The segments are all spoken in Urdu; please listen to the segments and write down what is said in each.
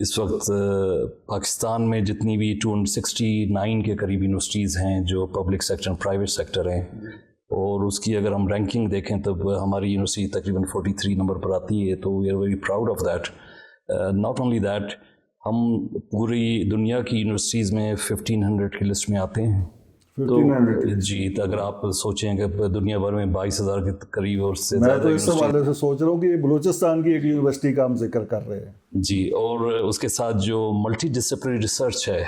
اس وقت پاکستان میں جتنی بھی 269 کے قریب یونیورسٹیز ہیں جو پبلک سیکٹر پرائیویٹ سیکٹر ہیں، اور اس کی اگر ہم رینکنگ دیکھیں تب ہماری یونیورسٹی تقریباً 43 نمبر پر آتی ہے، تو we are very proud of that. Not only that, ہم پوری دنیا کی یونیورسٹیز میں 1500 کی لسٹ میں آتے ہیں. 1500 جی، تو اگر آپ سوچیں کہ دنیا بھر میں 22,000 کے قریب اور سے میں زیادہ تو اس حوالے سے سوچ رہا ہوں کہ یہ بلوچستان کی ایک یونیورسٹی کا ہم ذکر کر رہے ہیں. جی، اور اس کے ساتھ جو ملٹی ڈسپلنری ریسرچ ہے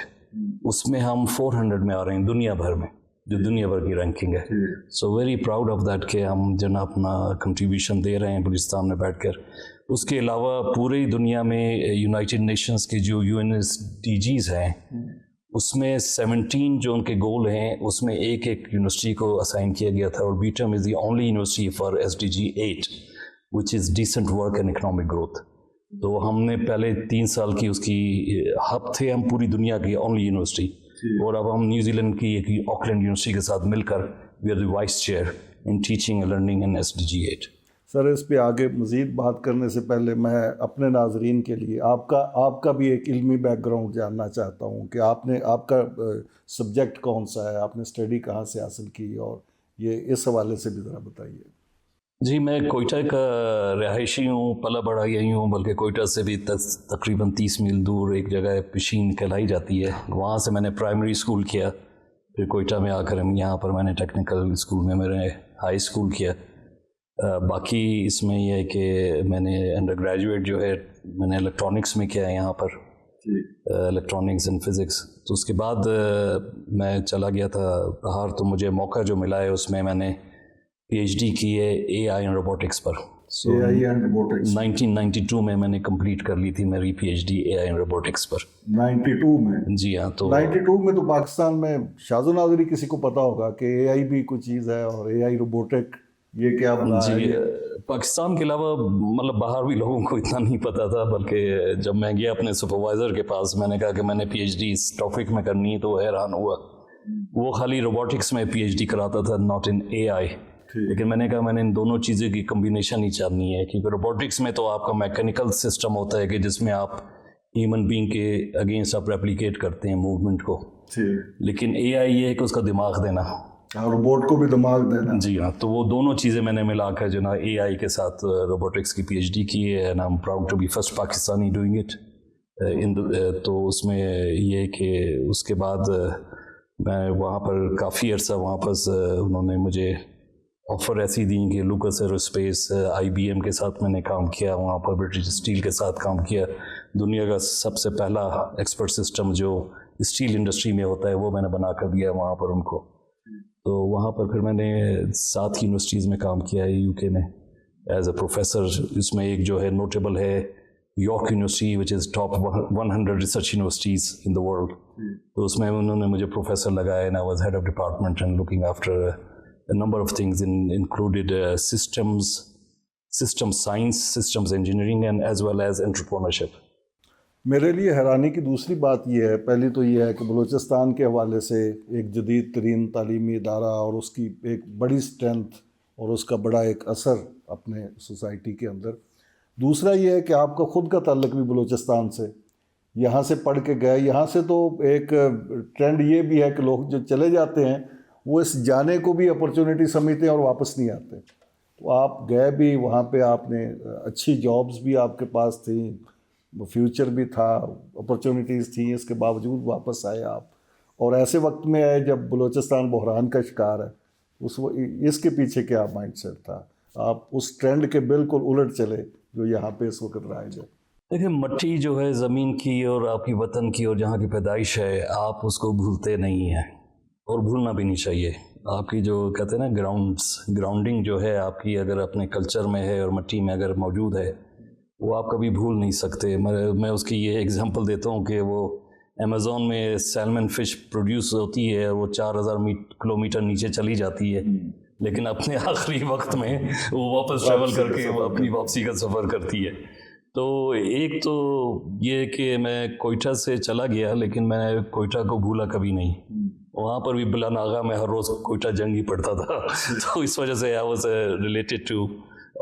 اس میں ہم 400 میں آ رہے ہیں دنیا بھر میں، جو دنیا بھر کی رینکنگ ہے. So very proud of that کہ ہم جو نا اپنا کنٹریبیوشن دے رہے ہیں بلوچستان میں بیٹھ کر. اس کے علاوہ پوری دنیا میں یونائٹڈ نیشنز کے جو UNSDGs ہیں اس میں 17 جو ان کے گول ہیں اس میں ایک یونیورسٹی کو اسائن کیا گیا تھا، اور BUITEMS is the only university for SDG 8 which is decent work and economic growth. تو ہم نے پہلے 3 سال کی اس کی ہب تھے ہم پوری دنیا کی اونلی یونیورسٹی، اور اب ہم نیوزی لینڈ کی ایک آکلینڈ یونیورسٹی کے ساتھ مل کر we are the vice chair in teaching and learning in SDG 8. Sir اس پہ آگے مزید بات کرنے سے پہلے میں اپنے ناظرین کے لیے آپ کا بھی ایک علمی بیک گراؤنڈ جاننا چاہتا ہوں کہ آپ کا سبجیکٹ کون سا ہے، آپ نے اسٹڈی کہاں سے حاصل کی، اور یہ اس حوالے سے بھی ذرا بتائیے. جی، میں کوئٹہ کا رہائشی ہوں، پلا بڑھا یہی ہوں، بلکہ کوئٹہ سے بھی تقریباً 30 میل دور ایک جگہ پشین کہلائی جاتی ہے، وہاں سے میں نے پرائمری اسکول کیا. پھر کوئٹہ میں آ کر یہاں پر میں نے ٹیکنیکل اسکول میں میرے ہائی اسکول کیا. باقی اس میں یہ ہے کہ میں نے انڈر گریجویٹ جو ہے میں نے الیکٹرانکس میں کیا ہے یہاں پر، الیکٹرانکس اینڈ فزکس. تو اس کے بعد میں چلا گیا تھا باہر، تو مجھے موقع جو ملا ہے اس میں میں نے PhD کی ہے AI and robotics per. AI and robotics 1992 میں نے کمپلیٹ کر لی تھی میری PhD AI اینڈ روبوٹکس پر. 92 میں؟ جی ہاں. تو 92 میں تو پاکستان میں شاذ و نادری کسی کو پتا ہوگا کہ AI بھی کوئی چیز ہے، اور AI روبوٹک یہ کیا بنا ہے. جی، پاکستان کے علاوہ مطلب باہر بھی لوگوں کو اتنا نہیں پتا تھا، بلکہ جب میں گیا اپنے سپروائزر کے پاس میں نے کہا کہ میں نے PhD اس ٹاپک میں کرنی ہے، تو حیران ہوا. وہ خالی روبوٹکس میں PhD کراتا تھا، ناٹ ان AI. لیکن میں نے کہا میں نے ان دونوں چیزوں کی کمبینیشن ہی چاہنی ہے، کیونکہ روبوٹکس میں تو آپ کا میکینیکل سسٹم ہوتا ہے کہ جس میں آپ ہیومن بینگ کے اگینسٹ آپ ریپلیکیٹ کرتے ہیں موومنٹ کو، لیکن AI یہ ہے کہ اس کا دماغ دینا، روبوٹ کو بھی دماغ دینا. جی ہاں. تو وہ دونوں چیزیں میں نے ملا کر جو نا AI کے ساتھ روبوٹکس کی PhD کی ہے، and I am proud to be first Pakistani doing it. تو اس میں یہ ہے کہ اس کے بعد میں وہاں پر کافی عرصہ وہاں پر انہوں نے مجھے آفر ایسی دی کہ لوکس ایروسپیس IBM کے ساتھ میں نے کام کیا، وہاں پر برٹش اسٹیل کے ساتھ کام کیا. دنیا کا سب سے پہلا ایکسپرٹ سسٹم جو اسٹیل انڈسٹری میں ہوتا ہے وہ میں نے بنا کر دیا وہاں پر ان کو. تو وہاں پر پھر میں نے 7 یونیورسٹیز میں کام کیا ہے UK میں ایز اے پروفیسر. اس میں ایک جو ہے نوٹیبل ہے York university which is top 100 research universities in the world. تو اس میں انہوں نے مجھے پروفیسر لگایا، and I was head of department and looking after a number of things included systems science, systems engineering, and as well as entrepreneurship. میرے لیے حیرانی کی دوسری بات یہ ہے، پہلی تو یہ ہے کہ بلوچستان کے حوالے سے ایک جدید ترین تعلیمی ادارہ اور اس کی ایک بڑی اسٹرینتھ اور اس کا بڑا ایک اثر اپنے سوسائٹی کے اندر. دوسرا یہ ہے کہ آپ کا خود کا تعلق بھی بلوچستان سے، یہاں سے پڑھ کے گئے. یہاں سے تو ایک ٹرینڈ یہ بھی ہے کہ لوگ جو چلے جاتے ہیں وہ اس جانے کو بھی اپرچونٹی سمجھتے ہیں اور واپس نہیں آتے. تو آپ گئے بھی، وہاں پہ آپ نے اچھی جابز بھی آپ کے پاس تھیں، فیوچر بھی تھا، اپرچونیٹیز تھیں، اس کے باوجود واپس آئے آپ. اور ایسے وقت میں آئے جب بلوچستان بحران کا شکار ہے. اس کے پیچھے کیا مائنڈ سیٹ تھا؟ آپ اس ٹرینڈ کے بالکل الٹ چلے جو یہاں پہ اس وقت رائج ہے. دیکھیں، مٹی جو ہے زمین کی اور آپ کی وطن کی اور جہاں کی پیدائش ہے، آپ اس کو بھولتے نہیں ہیں اور بھولنا بھی نہیں چاہیے. آپ کی جو کہتے ہیں نا گراؤنڈنگ جو ہے آپ کی اگر اپنے کلچر میں ہے اور مٹی میں اگر موجود ہے وہ آپ کبھی بھول نہیں سکتے. میں اس کی یہ ایگزامپل دیتا ہوں کہ وہ امیزون میں سیلمن فش پروڈیوس ہوتی ہے، وہ 4000 کلومیٹر نیچے چلی جاتی ہے، لیکن اپنے آخری وقت میں وہ واپس ٹریول کر کے وہ اپنی واپسی کا سفر کرتی ہے. تو ایک تو یہ کہ میں کوئٹہ سے چلا گیا، لیکن میں کوئٹہ کو بھولا کبھی نہیں. وہاں پر بھی بلا ناغہ میں ہر روز کوئٹہ جنگ ہی پڑتا تھا، تو اس وجہ سے I was related to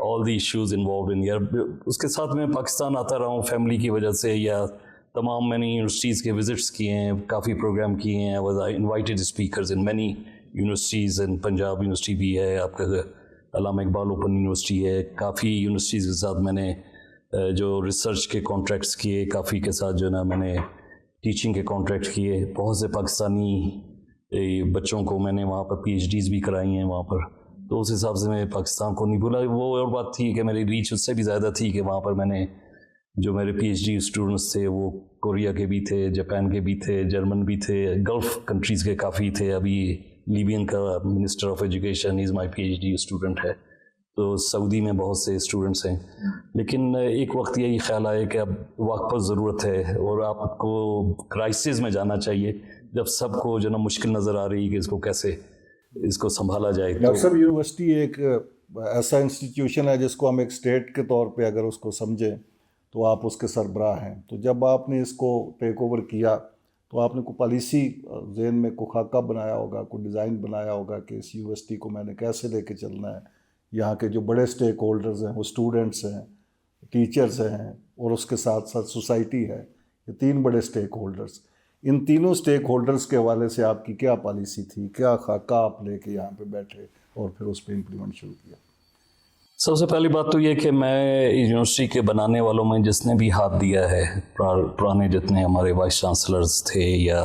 all the issues involved in year. اس کے ساتھ میں پاکستان آتا رہا ہوں فیملی کی وجہ سے، یا تمام میں نے یونیورسٹیز کے وزٹس کیے ہیں, کافی پروگرام کیے ہیں. Was invited speakers in many universities, in Punjab university بھی ہے, آپ کا علامہ اقبال اوپن یونیورسٹی ہے. کافی یونیورسٹیز کے ساتھ میں نے جو ریسرچ کے کانٹریکٹس کیے, کافی کے ساتھ جو ہے نا میں نے ٹیچنگ کے کانٹریکٹ کیے. بہت سے پاکستانی بچوں کو میں نے وہاں پر پی ایچ ڈیز بھی کرائی ہیں وہاں پر. تو اس حساب سے میں پاکستان کو نہیں بھولا. وہ اور بات تھی کہ میری ریچ اس سے بھی زیادہ تھی کہ وہاں پر میں نے جو میرے پی ایچ ڈی اسٹوڈنٹس تھے وہ کوریا کے بھی تھے, جاپان کے بھی تھے, جرمن بھی تھے, گلف کنٹریز کے کافی تھے. ابھی لیبین کا minister of education is my P H D student ہے. تو سعودی میں بہت سے اسٹوڈنٹس ہیں. لیکن ایک وقت یہی خیال آیا کہ اب وقت پر ضرورت ہے اور آپ کو کرائسس میں جانا چاہیے جب سب کو جو نا مشکل نظر آ رہی ہے کہ اس کو کیسے اس کو سنبھالا جائے. ڈاکٹر صاحب, یونیورسٹی ایک ایسا انسٹیٹیوشن ہے جس کو ہم ایک اسٹیٹ کے طور پہ اگر اس کو سمجھیں تو آپ اس کے سربراہ ہیں. تو جب آپ نے اس کو ٹیک اوور کیا تو آپ نے کوئی پالیسی ذہن میں کوئی خاکہ بنایا ہوگا, کوئی ڈیزائن بنایا ہوگا کہ اس یونیورسٹی کو میں نے کیسے لے کے چلنا ہے. یہاں کے جو بڑے اسٹیک ہولڈرز ہیں وہ اسٹوڈنٹس ہیں, ٹیچرز ہیں اور اس کے ساتھ ساتھ سوسائٹی ہے. یہ تین بڑے اسٹیک ہولڈرز, ان تینوں اسٹیک ہولڈرز کے حوالے سے آپ کی کیا پالیسی تھی, کیا خاکہ آپ لے کے یہاں پہ بیٹھے اور پھر اس پہ امپلیمنٹ شروع کیا؟ سب سے پہلی بات تو یہ کہ میں یونیورسٹی کے بنانے والوں میں جس نے بھی ہاتھ دیا ہے, پرانے جتنے ہمارے وائس چانسلرز تھے یا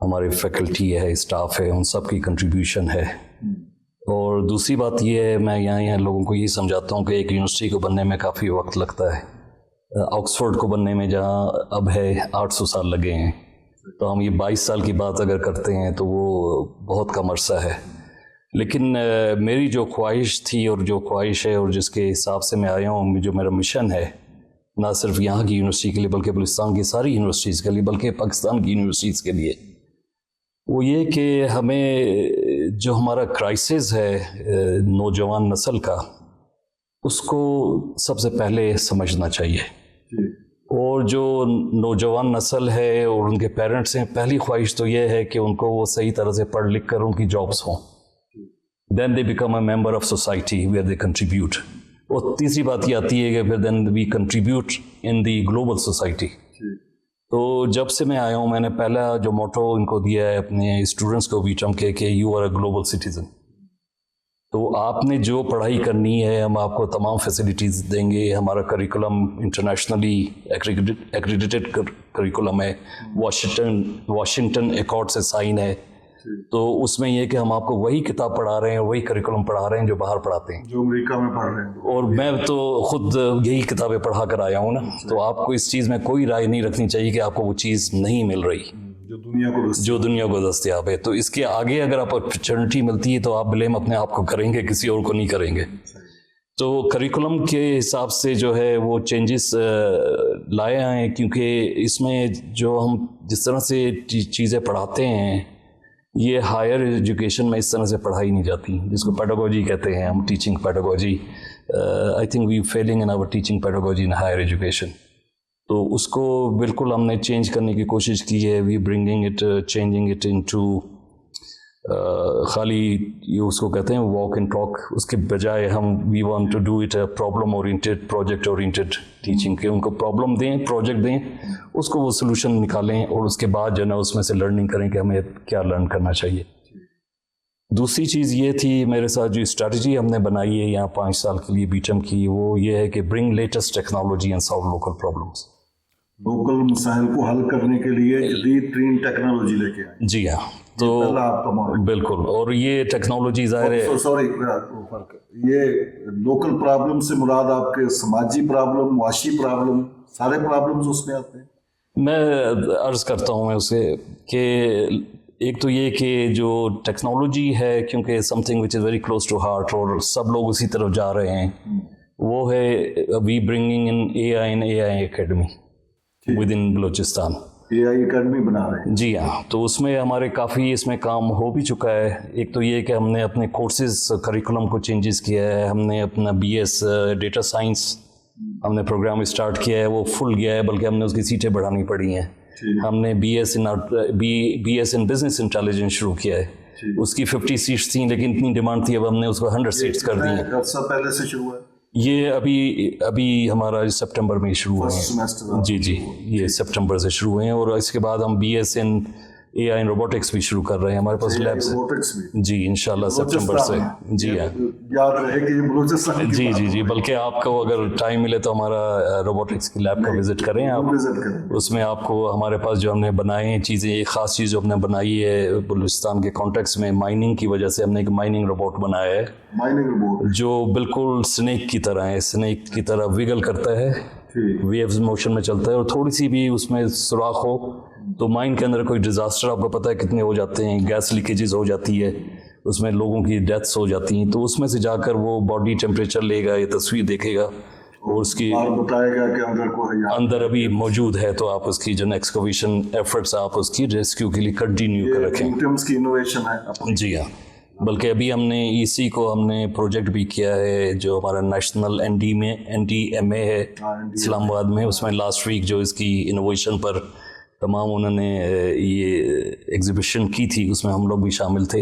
ہمارے فیکلٹی ہے, اسٹاف ہے, ان سب کی کنٹریبیوشن ہے. اور دوسری بات یہ ہے, میں یہاں لوگوں کو یہ سمجھاتا ہوں کہ ایک یونیورسٹی کو بننے میں کافی وقت لگتا ہے. آکسفورڈ کو بننے میں جہاں اب ہے 800 سال لگے ہیں, تو ہم یہ 22 سال کی بات اگر کرتے ہیں تو وہ بہت کم عرصہ ہے. لیکن میری جو خواہش تھی اور جو خواہش ہے اور جس کے حساب سے میں آیا ہوں, جو میرا مشن ہے نہ صرف یہاں کی یونیورسٹی کے لیے بلکہ بلوچستان کی ساری یونیورسٹیز کے لیے بلکہ پاکستان کی یونیورسٹیز کے لیے, وہ یہ کہ ہمیں جو ہمارا کرائسس ہے نوجوان نسل کا, اس کو سب سے پہلے سمجھنا چاہیے. اور جو نوجوان نسل ہے اور ان کے پیرنٹس ہیں, پہلی خواہش تو یہ ہے کہ ان کو وہ صحیح طرح سے پڑھ لکھ کر ان کی جابس ہوں. Then they become a member of society where they contribute. اور تیسری بات یہ آتی ہے کہ پھر then we contribute in the global society. تو جب سے میں آیا ہوں میں نے پہلا جو موٹو ان کو دیا ہے اپنے اسٹوڈنٹس کو بھی چمکے کہ you are a global citizen. تو آپ نے جو پڑھائی کرنی ہے ہم آپ کو تمام فیسلٹیز دیں گے. ہمارا کریکولم انٹرنیشنلی ایکریڈیٹڈ کریکولم ہے, واشنگٹن ایکارڈ سے سائن ہے. تو اس میں یہ کہ ہم آپ کو وہی کتاب پڑھا رہے ہیں, وہی کریکولم پڑھا رہے ہیں جو باہر پڑھاتے ہیں, جو امریکہ میں پڑھ رہے ہیں. اور میں تو خود یہی کتابیں پڑھا کر آیا ہوں نا. تو آپ کو اس چیز میں کوئی رائے نہیں رکھنی چاہیے کہ آپ کو وہ چیز نہیں مل رہی جو دنیا کو دستیاب ہے. تو اس کے آگے اگر آپ اپرچونٹی ملتی ہے تو آپ بلیم اپنے آپ کو کریں گے, کسی اور کو نہیں کریں گے. تو کریکولم کے حساب سے جو ہے وہ چینجز لائے ہیں, کیونکہ اس میں جو ہم جس طرح سے چیزیں پڑھاتے ہیں یہ ہائر ایجوکیشن میں اس طرح سے پڑھائی نہیں جاتی, جس کو پیڈاگوجی کہتے ہیں ہم, teaching pedagogy. I think we feeling in our teaching pedagogy in higher education. تو اس کو بالکل ہم نے چینج کرنے کی کوشش کی ہے. We bringing it, changing it into خالی یہ اس کو کہتے ہیں واک اینڈ ٹاک, اس کے بجائے ہم we want to do it a problem oriented, project oriented teaching. کہ ان کو پرابلم دیں, پروجیکٹ دیں, اس کو وہ سلوشن نکالیں اور اس کے بعد جو ہے نا اس میں سے لرننگ کریں کہ ہمیں کیا لرن کرنا چاہیے. دوسری چیز یہ تھی میرے ساتھ جو اسٹریٹجی ہم نے بنائی ہے یہاں 5 سال کے لیے بیٹم کی, وہ یہ ہے کہ bring latest technology and solve local problems. Local مسائل کو حل کرنے کے لیے جدید ترین ٹیکنالوجی لے کے آئے. جی ہاں, تو بالکل. اور یہ ٹیکنالوجی ظاہر ہے, سوری فرق, یہ لوکل پرابلم سے مراد آپ کے سماجی پرابلم, معاشی پرابلم, سارے پرابلمز اس میں آتے ہیں. میں عرض کرتا ہوں میں اسے کہ ایک تو یہ کہ جو ٹیکنالوجی ہے, کیونکہ something which is very close to heart اور سب لوگ اسی طرف جا رہے ہیں, وہ ہے we bringing in A I academy with in Balochistan. A I academy بنا رہے ہیں. جی ہاں, تو اس میں ہمارے کافی اس میں کام ہو بھی چکا ہے. ایک تو یہ کہ ہم نے اپنے کورسز کریکولم کو چینجز کیا ہے. ہم نے اپنا بی ایس ڈیٹا سائنس ہم نے پروگرام اسٹارٹ کیا ہے, وہ فل گیا ہے, بلکہ ہم نے اس کی سیٹیں بڑھانی پڑی ہیں. ہم نے بی ایس ان بزنس انٹیلیجنس شروع کیا ہے. اس کی 50 سیٹس تھیں لیکن اتنی ڈیمانڈ تھی, اب ہم نے اس کو 100 سیٹس کر دی ہیں. سب پہلے سے شروع ہے. یہ ابھی ہمارا سپٹمبر میں شروع ہوئے ہیں. سیمسٹر جی یہ سپٹمبر سے شروع ہوئے ہیں, اور اس کے بعد ہم BS in AI and robotics بھی شروع کر رہے ہیں. ہمارے پاس لیبس جی انشاءاللہ سپٹمبر سے. جی ہاں, یاد رہے کہ یہ بلوچستان جی بلکہ آپ کو اگر ٹائم ملے تو ہمارا روبوٹکس کی لیب کا وزٹ کریں آپ. اس میں آپ کو ہمارے پاس جو ہم نے بنائے ہیں چیزیں, ایک خاص چیز جو ہم نے بنائی ہے بلوچستان کے کانٹیکس میں, مائننگ کی وجہ سے ہم نے ایک مائننگ روبوٹ بنایا ہے, جو بالکل سنیک کی طرح ہے, سنیک کی طرح ویگل کرتا ہے, ویوز موشن میں چلتا ہے, اور تھوڑی سی بھی اس میں سوراخ ہو تو مائن کے اندر کوئی ڈیزاسٹر آپ کو پتہ ہے کتنے ہو جاتے ہیں, گیس لیکیجز ہو جاتی ہے, اس میں لوگوں کی ڈیتھس ہو جاتی ہیں, تو اس میں سے جا کر وہ باڈی ٹیمپریچر لے گا, یہ تصویر دیکھے گا اور اس کی بتائے گا کہ اندر ابھی موجود ہے, تو آپ اس کی جو ایکسکویشن ایفرٹس آپ اس کی ریسکیو کے لیے کنٹینیو کر رکھیں. جی ہاں, بلکہ ابھی ہم نے اسی کو ہم نے پروجیکٹ بھی کیا ہے جو ہمارا نیشنل NDMA ہے اسلام آباد میں. اس میں لاسٹ ویک جو اس کی انوویشن پر تمام انہوں نے یہ ایگزیبیشن کی تھی, اس میں ہم لوگ بھی شامل تھے.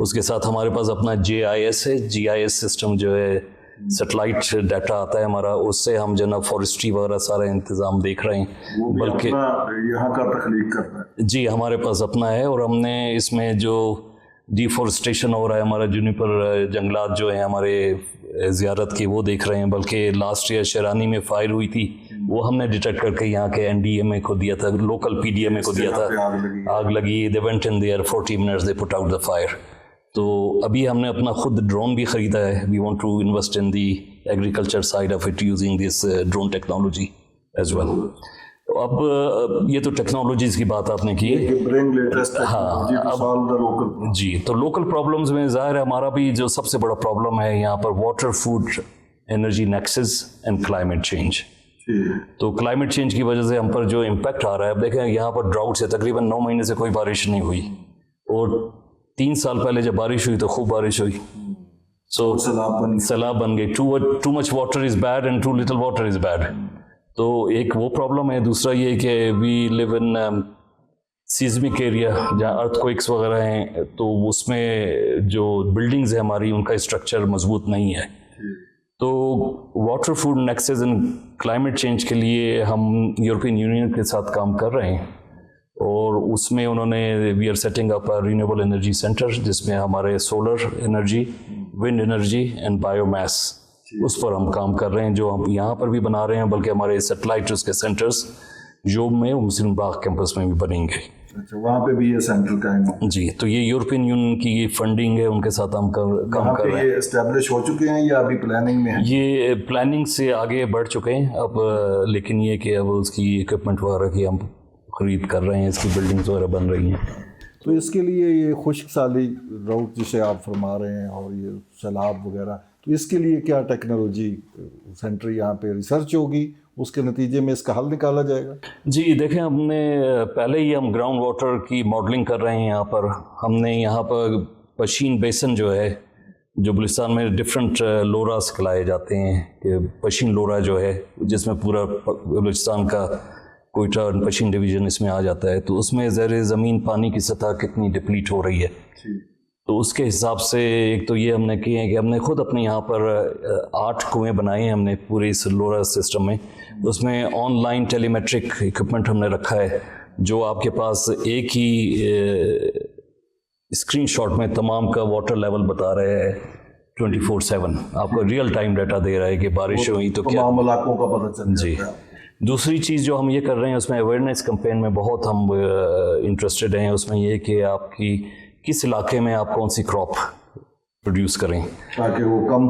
اس کے ساتھ ہمارے پاس اپنا GIS ہے, GIS سسٹم جو ہے سیٹلائٹ ڈیٹا آتا ہے ہمارا, اس سے ہم جناب فارسٹری وغیرہ سارا انتظام دیکھ رہے ہیں. بلکہ یہاں کا تخلیق کرتا ہے. جی ہمارے پاس اپنا ہے, اور ہم نے اس میں جو ڈیفورسٹیشن ہو رہا ہے, ہمارا جونیپر جنگلات جو ہیں ہمارے زیارت کے, وہ دیکھ رہے ہیں. بلکہ لاسٹ ایئر شیرانی میں فائر ہوئی تھی, وہ ہم نے ڈیٹیکٹ کر کے یہاں کے NDMA کو دیا تھا, لوکل PDMA کو دیا تھا, آگ لگی, they went in there 40 minutes, they put out the fire. تو ابھی ہم نے اپنا خود ڈرون بھی خریدا ہے. we want to invest in the agriculture side of it using this drone technology as well. اب یہ تو ٹیکنالوجیز کی بات آپ نے کی ہے. ہاں جی, تو لوکل پرابلمز میں ظاہر ہے ہمارا بھی جو سب سے بڑا پرابلم ہے یہاں پر water, food, energy nexus and climate change. تو کلائمیٹ چینج کی وجہ سے ہم پر جو امپیکٹ آ رہا ہے, اب دیکھیں یہاں پر ڈراؤٹ سے تقریباً 9 مہینے سے کوئی بارش نہیں ہوئی, اور 3 سال پہلے جب بارش ہوئی تو خوب بارش ہوئی, سو سیلاب بن گئی. Too much water is bad and too little water is bad. تو ایک وہ پرابلم ہے. دوسرا یہ کہ وی لیو ان سیزمک ایریا جہاں ارتھ کوئکس وغیرہ ہیں, تو اس میں جو بلڈنگز ہیں ہماری ان کا اسٹرکچر مضبوط نہیں ہے. تو water, food nexus and climate change کے لیے ہم یورپین یونین کے ساتھ کام کر رہے ہیں, اور اس میں انہوں نے we are setting up renewable energy centre, جس میں ہمارے solar energy, wind energy and biomass, اس پر ہم کام کر رہے ہیں, جو ہم یہاں پر بھی بنا رہے ہیں, بلکہ ہمارے سیٹلائٹ اس کے سینٹرز یوب میں مسلم باغ کیمپس میں بھی بنیں گے. وہاں پہ بھی یہ سینٹر قائم ہے. جی, تو یہ یورپین یونین کی فنڈنگ ہے, ان کے ساتھ ہم کام کر رہے ہیں. یہ اسٹیبلش ہو چکے ہیں یا ابھی پلاننگ میں ہیں؟ یہ پلاننگ سے آگے بڑھ چکے ہیں اب, لیکن یہ کہ اب اس کی اکوپمنٹ وغیرہ کی ہم خرید کر رہے ہیں, اس کی بلڈنگز وغیرہ بن رہی ہیں. تو اس کے لیے یہ خشک سالی راؤٹ جسے آپ فرما رہے ہیں, اور یہ سیلاب وغیرہ, تو اس کے لیے کیا ٹیکنالوجی سینٹر یہاں پہ ریسرچ ہوگی, اس کے نتیجے میں اس کا حل نکالا جائے گا؟ جی دیکھیں, ہم نے پہلے ہی ہم گراؤنڈ واٹر کی ماڈلنگ کر رہے ہیں یہاں پر. ہم نے یہاں پر پشین بیسن جو ہے, جو بلوچستان میں ڈفرینٹ لورا سکھلائے جاتے ہیں, کہ پشین لورا جو ہے جس میں پورا بلوچستان کا کوئٹہ اور پشین ڈویژن اس میں آ جاتا ہے, تو اس میں زیر زمین پانی کی سطح کتنی ڈپلیٹ ہو رہی ہے. تو اس کے حساب سے ایک تو یہ ہم نے کیے ہیں کہ ہم نے خود اپنے یہاں پر 8 کنویں بنائے ہیں ہم نے پورے اس لورا سسٹم میں. اس میں online telemetric equipment ہم نے رکھا ہے, جو آپ کے پاس ایک ہی اسکرین شاٹ میں تمام کا واٹر لیول بتا رہے ہیں 24/7. آپ کو ریئل ٹائم ڈیٹا دے رہا ہے کہ بارش ہوئی تو کیا تمام علاقوں کا پتہ چل جی. دوسری چیز جو ہم یہ کر رہے ہیں, اس میں اویئرنیس کمپین میں بہت ہم انٹرسٹڈ ہیں. اس میں یہ کہ آپ کی کس علاقے میں آپ کون سی کراپ پروڈیوس کریں تاکہ وہ کم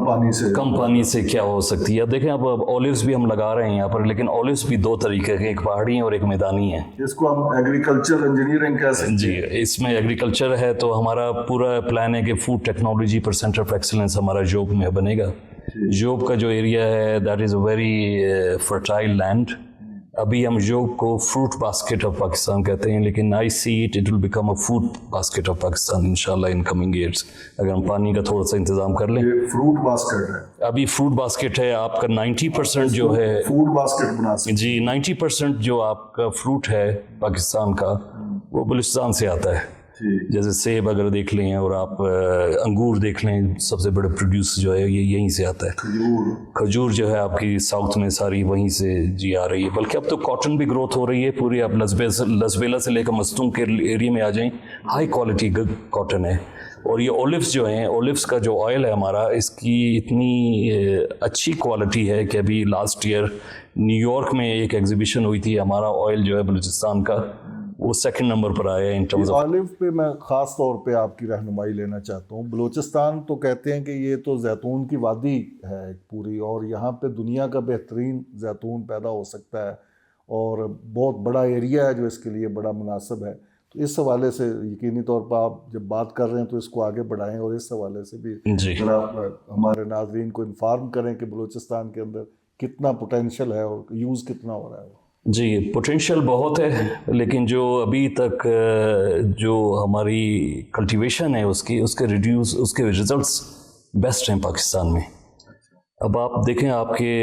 پانی سے کیا ہو سکتی ہے. اب دیکھیں, اب اولیوز بھی ہم لگا رہے ہیں یہاں پر, لیکن اولیوز بھی 2 طریقے کے, ایک پہاڑی ہیں اور ایک میدانی ہیں. اس کو ہم ایگریکلچر انجینئرنگ کہہ سکتے ہیں. جی, اس میں ایگریکلچر ہے, تو ہمارا پورا پلان ہے کہ فوڈ ٹیکنالوجی پر سینٹر آف ایکسلنس ہمارا جوب میں بنے گا. جوب کا جو ایریا ہے that is a very fertile land. ابھی ہم جوب کو فروٹ باسکٹ آف پاکستان کہتے ہیں, لیکن I see it will become a food basket of Pakistan انشاءاللہ ان کمنگ ایئرس, اگر ہم پانی کا تھوڑا سا انتظام کر لیں. فروٹ باسکٹ ہے, ابھی فروٹ باسکٹ ہے آپ کا 90% جو ہے فوڈ باسکٹ بنا سکتے. جی, 90% جو آپ کا فروٹ ہے پاکستان کا وہ بلوچستان سے آتا ہے. جیسے سیب اگر دیکھ لیں اور آپ انگور دیکھ لیں، سب سے بڑا پروڈیوس جو ہے یہ یہیں سے آتا ہے. کھجور جو ہے آپ کی ساؤتھ میں ساری وہیں سے جی آ رہی ہے. بلکہ اب تو کاٹن بھی گروتھ ہو رہی ہے پوری. آپ لسبیلا سے لے کر مستونگ کے ایریا میں آ جائیں، ہائی کوالٹی کاٹن ہے. اور یہ اولیوز جو ہیں، اولیوز کا جو آئل ہے ہمارا، اس کی اتنی اچھی کوالٹی ہے کہ ابھی لاسٹ ایئر نیو یارک میں ایک ایگزیبیشن ہوئی تھی، ہمارا آئل جو ہے بلوچستان کا وہ سیکنڈ نمبر پر آیا ہے ان ٹرمز آف. آلیو پہ میں خاص طور پہ آپ کی رہنمائی لینا چاہتا ہوں. بلوچستان تو کہتے ہیں کہ یہ تو زیتون کی وادی ہے ایک پوری، اور یہاں پہ دنیا کا بہترین زیتون پیدا ہو سکتا ہے، اور بہت بڑا ایریا ہے جو اس کے لیے بڑا مناسب ہے. تو اس حوالے سے یقینی طور پر آپ جب بات کر رہے ہیں تو اس کو آگے بڑھائیں، اور اس حوالے سے بھی ذرا ہمارے ناظرین کو انفارم کریں کہ بلوچستان کے اندر کتنا پوٹینشیل ہے اور یوز کتنا ہو رہا ہے. جی پوٹینشیل بہت ہے، لیکن جو ابھی تک جو ہماری کلٹیویشن ہے اس کے ریزلٹس بیسٹ ہیں پاکستان میں. اب آپ دیکھیں، آپ کے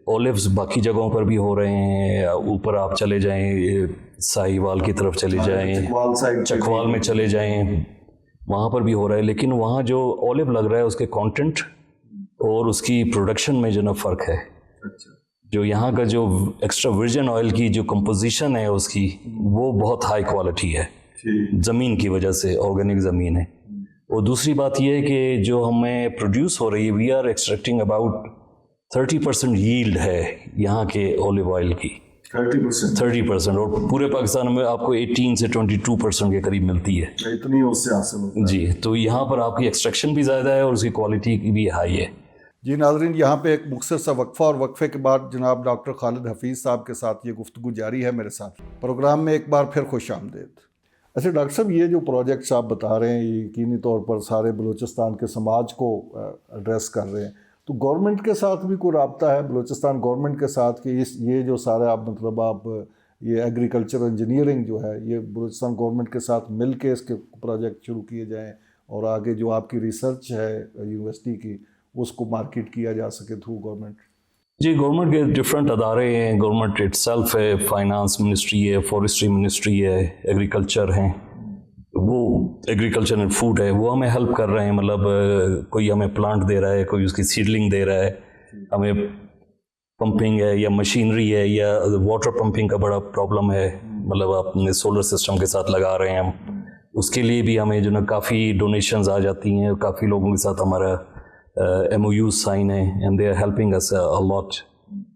اولیوز باقی جگہوں پر بھی ہو رہے ہیں. اوپر آپ چلے جائیں، ساہیوال کی طرف چلے جائیں، چکوال میں چلے جائیں، وہاں پر بھی ہو رہا ہے. لیکن وہاں جو اولیو لگ رہا ہے اس کے کانٹینٹ اور اس کی پروڈکشن میں جو نا فرق ہے. جو یہاں کا جو ایکسٹرا ورجن آئل کی جو کمپوزیشن ہے اس کی، وہ بہت ہائی کوالٹی ہے زمین کی وجہ سے، آرگینک زمین ہے. اور دوسری بات یہ ہے کہ جو ہمیں پروڈیوس ہو رہی ہے، we are extracting about 30% yield ہے یہاں کے اولیو آئل کی. 30%، اور پورے پاکستان میں آپ کو 18 سے 22% کے قریب ملتی ہے. اتنی اس سے حاصل ہوتا ہے. جی، تو یہاں پر آپ کی ایکسٹریکشن بھی زیادہ ہے اور اس کی کوالٹی بھی ہائی ہے. جی ناظرین، یہاں پہ ایک مختصر سا وقفہ، اور وقفے کے بعد جناب ڈاکٹر خالد حفیظ صاحب کے ساتھ یہ گفتگو جاری ہے میرے ساتھ. پروگرام میں ایک بار پھر خوش آمدید. اچھا ڈاکٹر صاحب، یہ جو پروجیکٹس آپ بتا رہے ہیں یہ یقینی طور پر سارے بلوچستان کے سماج کو ایڈریس کر رہے ہیں، تو گورنمنٹ کے ساتھ بھی کوئی رابطہ ہے بلوچستان گورنمنٹ کے ساتھ کہ یہ جو سارا آپ یہ ایگریکلچر انجینئرنگ جو ہے یہ بلوچستان گورنمنٹ کے ساتھ مل کے اس کے پروجیکٹ شروع کیے جائیں، اور آگے جو آپ کی ریسرچ ہے یونیورسٹی کی اس کو مارکیٹ کیا جا سکے تھرو گورنمنٹ؟ جی، گورنمنٹ کے ڈفرینٹ ادارے ہیں. گورنمنٹ اٹ سیلف ہے، فائنانس منسٹری ہے، فارسٹری منسٹری ہے، ایگریکلچر ہیں، وہ ایگریکلچر اینڈ فوڈ ہے، وہ ہمیں ہیلپ کر رہے ہیں. مطلب کوئی ہمیں پلانٹ دے رہا ہے، کوئی اس کی سیڈلنگ دے رہا ہے، ہمیں پمپنگ ہے یا مشینری ہے یا واٹر پمپنگ کا بڑا پرابلم ہے، مطلب اپنے سولر سسٹم کے ساتھ لگا رہے ہیں ہم، اس کے لیے بھی ہمیں جو نا کافی ڈونیشنز آ جاتی ہیں. کافی لوگوں کے ساتھ ہمارا MOUs سائن ہے، and they are helping us a lot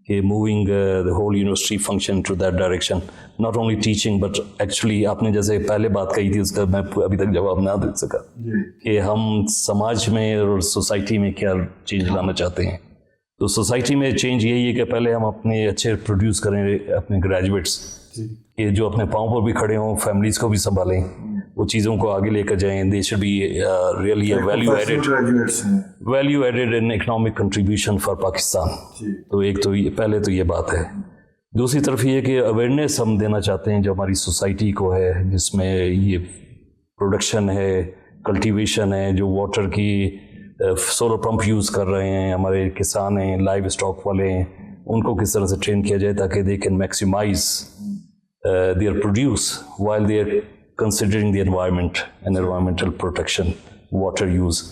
کہ moving the whole university function to that direction, not only teaching but actually آپ نے جیسے پہلے بات کہی تھی اس کا میں ابھی تک جواب نہ دے سکا کہ ہم سماج میں اور سوسائٹی میں کیا چینج لانا چاہتے ہیں. تو سوسائٹی میں چینج یہی ہے کہ پہلے ہم اپنے اچھے پروڈیوس کریں اپنے گریجویٹس کہ جو اپنے پاؤں پر بھی کھڑے ہوں، فیملیز کو بھی سنبھالیں، وہ چیزوں کو آگے لے کر جائیں. They should be really value added in economic contribution for Pakistan. تو ایک تو پہلے تو یہ بات ہے. دوسری طرف یہ کہ اویئرنیس ہم دینا چاہتے ہیں جو ہماری سوسائٹی کو ہے، جس میں یہ پروڈکشن ہے، کلٹیویشن ہے، جو واٹر کی سولر پمپ یوز کر رہے ہیں ہمارے کسان ہیں، لائیو اسٹاک والے ہیں، ان کو کس طرح سے ٹرین کیا جائے تاکہ they can maximise their produce while they are considering the environment and environmental protection, water use.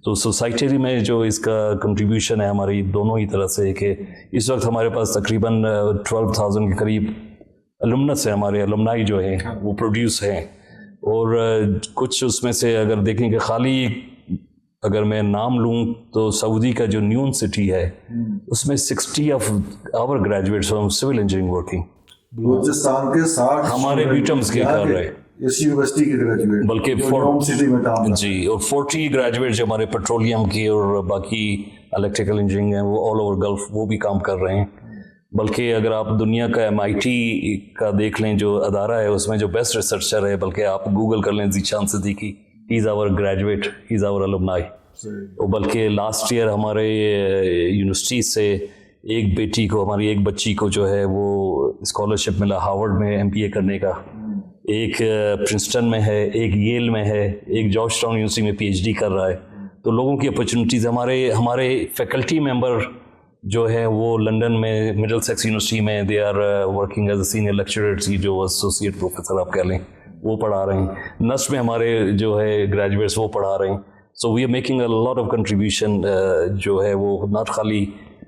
تو سوسائٹی میں جو اس کا کنٹریبیوشن ہے ہماری دونوں ہی طرح سے کہ اس وقت ہمارے پاس تقریباً 12,000 کے قریب الومنس ہیں، ہمارے الومنائی جو ہیں وہ پروڈیوس ہیں. اور کچھ اس میں سے اگر دیکھیں کہ خالی اگر میں نام لوں تو سعودی کا جو نیون سٹی ہے اس میں 60 of our graduates from civil engineering working Balochistan کے 60 ہمارے بیٹمس کے کر رہے ہیں اس یونیورسٹی کے گریجویٹ، بلکہ جی، اور 40 گریجویٹ جو ہمارے پیٹرولیم کی اور باقی الیکٹریکل انجینئرنگ ہیں وہ آل اوور گلف وہ بھی کام کر رہے ہیں. بلکہ اگر آپ دنیا کا MIT کا دیکھ لیں جو ادارہ ہے اس میں جو بیسٹ ریسرچر ہے، بلکہ آپ گوگل کر لیں ذیشان صدیقی، ہی از آور گریجویٹ، ہی از آور الومنائی. بلکہ لاسٹ ایئر ہمارے یونیورسٹی سے ایک بیٹی کو، ہماری ایک بچی کو جو ہے وہ اسکالرشپ ملا ہارورڈ میں MPA کرنے کا، ایک پرنسٹن میں ہے، ایک ییل میں ہے، ایک جارج ٹاؤن یونیورسٹی میں PhD کر رہا ہے. تو لوگوں کی اپرچونیٹیز، ہمارے فیکلٹی ممبر جو ہے وہ لنڈن میں مڈل سیکس یونیورسٹی میں they are working as a senior lecturer, جو ایسوسیٹ پروفیسر آپ کہہ لیں، وہ پڑھا رہے ہیں, نسٹ میں ہمارے جو ہے گریجویٹس وہ پڑھا رہے ہیں. So we are making a lot of contribution جو ہے وہ ناٹ خالی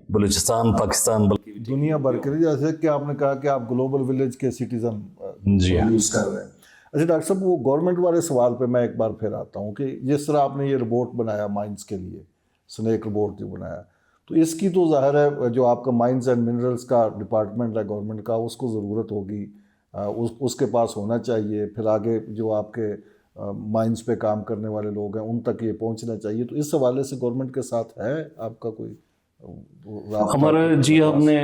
بلوچستان پاکستان بلکہ دنیا بھر کے لیے, جیسے کہ آپ نے کہا کہ آپ گلوبل ولیج کے سٹیزن جی ہاں یوز کر رہے ہیں. اچھا ڈاکٹر صاحب, وہ گورنمنٹ والے سوال پہ میں ایک بار پھر آتا ہوں کہ جس طرح آپ نے یہ روبوٹ بنایا مائنز کے لیے, سنیک روبوٹ جو بنایا, تو اس کی تو ظاہر ہے جو آپ کا مائنز اینڈ منرلز کا ڈپارٹمنٹ ہے گورنمنٹ کا, اس کو ضرورت ہوگی, اس کے پاس ہونا چاہیے. پھر آگے جو آپ کے مائنز پہ کام کرنے والے لوگ ہیں ان تک یہ پہنچنا چاہیے. تو اس حوالے سے گورنمنٹ کے ساتھ ہے آپ کا کوئی رابطہ؟ ہمارا جی, ہم نے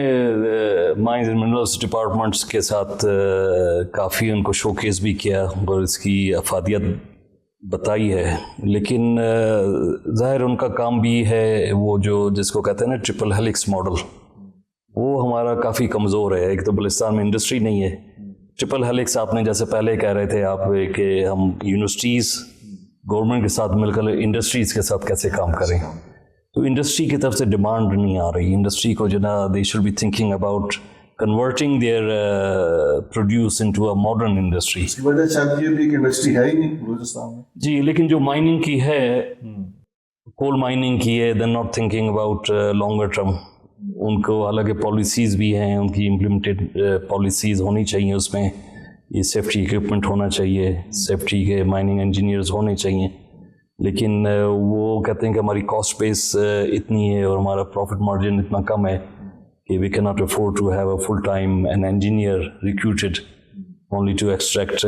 مائنز اینڈ منرلس ڈپارٹمنٹس کے ساتھ کافی ان کو شو کیس بھی کیا اور اس کی افادیت بتائی ہے, لیکن ظاہر ان کا کام بھی ہے وہ جو جس کو کہتے ہیں نا ٹرپل ہیلکس ماڈل, وہ ہمارا کافی کمزور ہے. ایک تو بلوچستان میں انڈسٹری نہیں ہے. ٹرپل ہیلکس آپ نے جیسے پہلے کہہ رہے تھے آپ کہ ہم یونیورسٹیز گورنمنٹ کے ساتھ مل کر انڈسٹریز کے ساتھ کیسے کام کریں, تو انڈسٹری کی طرف سے ڈیمانڈ نہیں آ رہی. انڈسٹری کو جو نا they should be thinking about converting their produce into a modern industry. اس کی وجہ شاید یہ بھی کہ انڈسٹری ہے ہی نہیں بلوچستان میں. جی, لیکن جو مائننگ کی ہے, کول مائننگ کی ہے, they not thinking about longer term. ان کو حالانکہ پالیسیز بھی ہیں, ان کی امپلیمنٹڈ پالیسیز ہونی چاہیے, اس میں یہ سیفٹی اکوپمنٹ ہونا چاہیے, سیفٹی کے مائننگ انجینئرز ہونے چاہیے, لیکن وہ کہتے ہیں کہ ہماری کاسٹ بیس اتنی ہے اور ہمارا پروفٹ مارجن اتنا کم ہے کہ we can not afford to have a full time an engineer recruited only to extract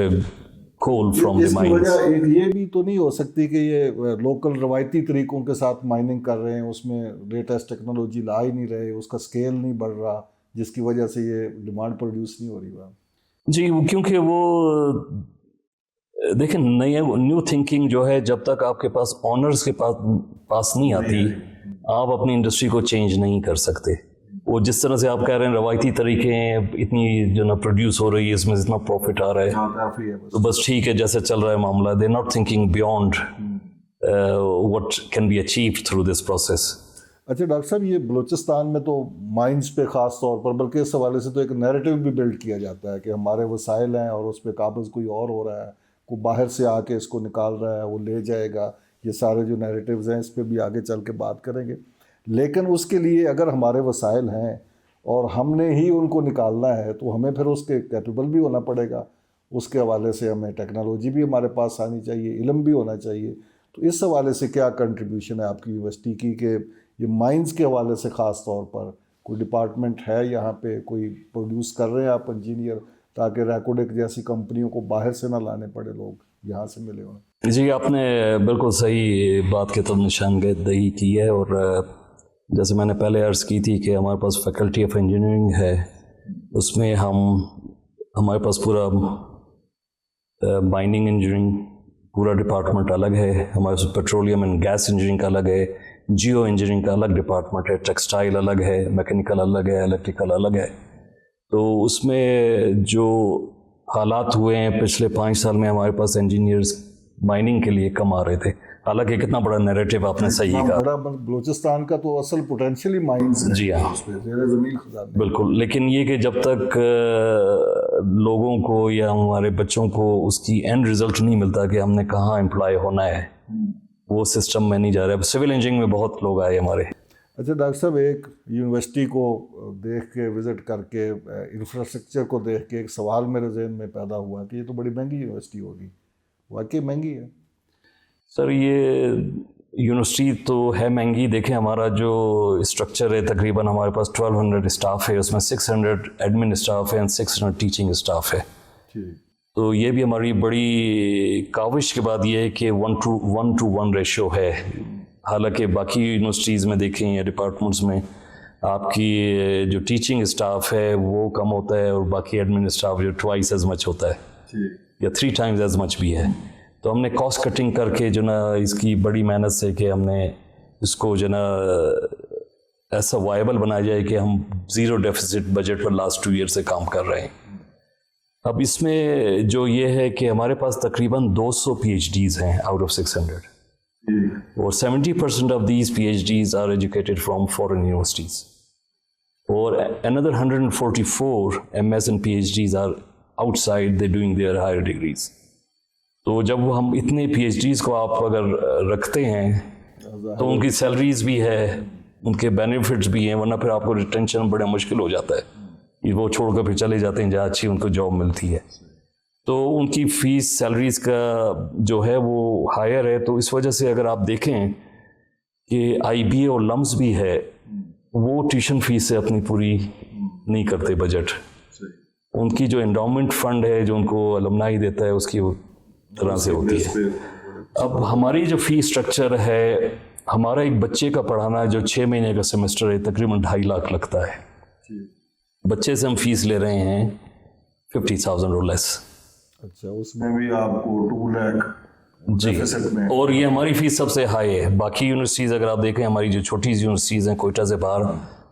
coal from the mines. یہ بھی تو نہیں ہو سکتی کہ یہ لوکل روایتی طریقوں کے ساتھ مائننگ کر رہے ہیں, اس میں لیٹسٹ ٹیکنالوجی لا ہی نہیں رہے, اس کا اسکیل نہیں بڑھ رہا, جس کی وجہ سے یہ ڈیمانڈ پروڈیوس نہیں ہو رہی. جی, کیونکہ وہ دیکھیں نیو تھنکنگ جو ہے جب تک آپ کے پاس آنرز کے پاس نہیں آتی, آپ اپنی انڈسٹری کو چینج نہیں کر سکتے. وہ جس طرح سے آپ کہہ رہے ہیں روایتی طریقے ہیں, اتنی جو نا پروڈیوس ہو رہی ہے, اس میں جتنا پروفٹ آ رہا ہے تو بس ٹھیک ہے جیسے چل رہا ہے معاملہ. They not thinking beyond what can be achieved through this process. اچھا ڈاکٹر صاحب, یہ بلوچستان میں تو مائنز پہ خاص طور پر, بلکہ اس حوالے سے تو ایک نیریٹو بھی بلڈ کیا جاتا ہے کہ ہمارے وسائل ہیں اور اس پہ قابض کوئی اور ہو رہا ہے, کوئی باہر سے آ کے اس کو نکال رہا ہے, وہ لے جائے گا. یہ سارے جو نیریٹیوز ہیں اس پہ بھی آگے چل کے بات کریں گے. لیکن اس کے لیے اگر ہمارے وسائل ہیں اور ہم نے ہی ان کو نکالنا ہے تو ہمیں پھر اس کے کیپیبل بھی ہونا پڑے گا. اس کے حوالے سے ہمیں ٹیکنالوجی بھی ہمارے پاس آنی چاہیے, علم بھی ہونا چاہیے. تو اس حوالے سے کیا کنٹریبیوشن ہے آپ کی یونیورسٹی کی کہ یہ مائنز کے حوالے سے خاص طور پر کوئی ڈپارٹمنٹ ہے یہاں پہ, کوئی پروڈیوس کر رہے ہیں آپ انجینئر, تاکہ ریکوڈک جیسی کمپنیوں کو باہر سے نہ لانے پڑے, لوگ یہاں سے ملے ہوئے؟ جی, آپ نے بالکل صحیح بات کے تو نشاندہی کی ہے. اور جیسے میں نے پہلے عرض کی تھی کہ ہمارے پاس فیکلٹی آف انجینئرنگ ہے, اس میں ہمارے پاس پورا مائننگ انجینئرنگ پورا ڈپارٹمنٹ الگ ہے, ہمارے پاس پیٹرولیم اینڈ گیس انجینئرنگ کا الگ ہے, جیو انجینئرنگ کا الگ ڈپارٹمنٹ ہے, ٹیکسٹائل الگ ہے, میکینیکل الگ ہے, الیکٹریکل الگ ہے. تو اس میں جو حالات ہوئے ہیں پچھلے 5 سال میں, ہمارے پاس انجینئرز مائننگ کے لیے کم آ رہے تھے. حالانکہ کتنا بڑا نیریٹو آپ نے صحیح کہا, بڑا بلوچستان کا تو اصل پوٹینشیل ہی مائنز ہے. جی ہاں, زمین خزانے بالکل. لیکن یہ کہ جب تک لوگوں کو یا ہمارے بچوں کو اس کی اینڈ رزلٹ نہیں ملتا کہ ہم نے کہاں امپلائی ہونا ہے, وہ سسٹم میں نہیں جا رہا ہے. سول انجینئرنگ میں بہت لوگ آئے ہمارے. اچھا ڈاکٹر صاحب, ایک یونیورسٹی کو دیکھ کے, وزٹ کر کے, انفراسٹرکچر کو دیکھ کے ایک سوال میرے ذہن میں پیدا ہوا کہ یہ تو بڑی مہنگی یونیورسٹی ہوگی. واقعی مہنگی ہے سر؟ یہ یونیورسٹی تو ہے مہنگی. دیکھیں ہمارا جو اسٹرکچر ہے, تقریباً ہمارے پاس 1200 اسٹاف ہے, اس میں 600 ایڈمن اسٹاف ہے اور 600 ٹیچنگ اسٹاف ہے. تو یہ بھی ہماری بڑی کاوش کے بعد یہ ہے کہ 1:1 ریشو ہے. حالانکہ باقی یونیورسٹیز میں دیکھیں یا ڈپارٹمنٹس میں آپ کی جو ٹیچنگ اسٹاف ہے وہ کم ہوتا ہے, اور باقی ایڈمن اسٹاف جو 2x ایز مچ ہوتا ہے یا 3 times ایز مچ بھی ہے. تو ہم نے کاسٹ کٹنگ کر کے جو نا اس کی بڑی محنت سے کہ ہم نے اس کو جو نا ایسا وائبل بنایا جائے کہ ہم 0 ڈیفیسٹ بجٹ پر لاسٹ 2 ایئر سے کام کر رہے ہیں. اب اس میں جو یہ ہے کہ ہمارے پاس تقریباً 200 PhDs ہیں آؤٹ آف 600, اور 70% of these PhDs are educated from foreign universities, اور another 144 MS and PhDs are outside, they're doing their higher degrees. تو جب ہم اتنے پی ایچ ڈیز کو آپ اگر رکھتے ہیں تو ان کی سیلریز بھی ہے, ان کے بینیفٹس بھی ہیں, ورنہ پھر آپ کو ریٹینشن بڑا مشکل ہو جاتا ہے. وہ چھوڑ کر پھر چلے جاتے ہیں جہاں اچھی ان کو جاب ملتی ہے. تو ان کی فیس سیلریز کا جو ہے وہ ہائر ہے. تو اس وجہ سے اگر آپ دیکھیں کہ آئی بی اے اور لمس بھی ہے, وہ ٹیوشن فیس سے اپنی پوری نہیں کرتے بجٹ. ان کی جو انڈاؤمنٹ فنڈ ہے جو ان کو المنائی دیتا ہے اس کی طرح سے ہوتی ہے. اب ہماری جو فی اسٹرکچر ہے, ہمارا ایک بچے کا پڑھانا جو 6 مہینے کا سیمسٹر ہے تقریباً 2.5 لاکھ لگتا ہے. بچے سے ہم فیس لے رہے ہیں 50,000 اور لیس. اچھا, اس میں بھی آپ کو 2 لاکھ جی, اور یہ ہماری فیس سب سے ہائی ہے. باقی یونیورسٹیز اگر آپ دیکھیں, ہماری جو چھوٹی یونیورسٹیز ہیں کوئٹہ سے باہر,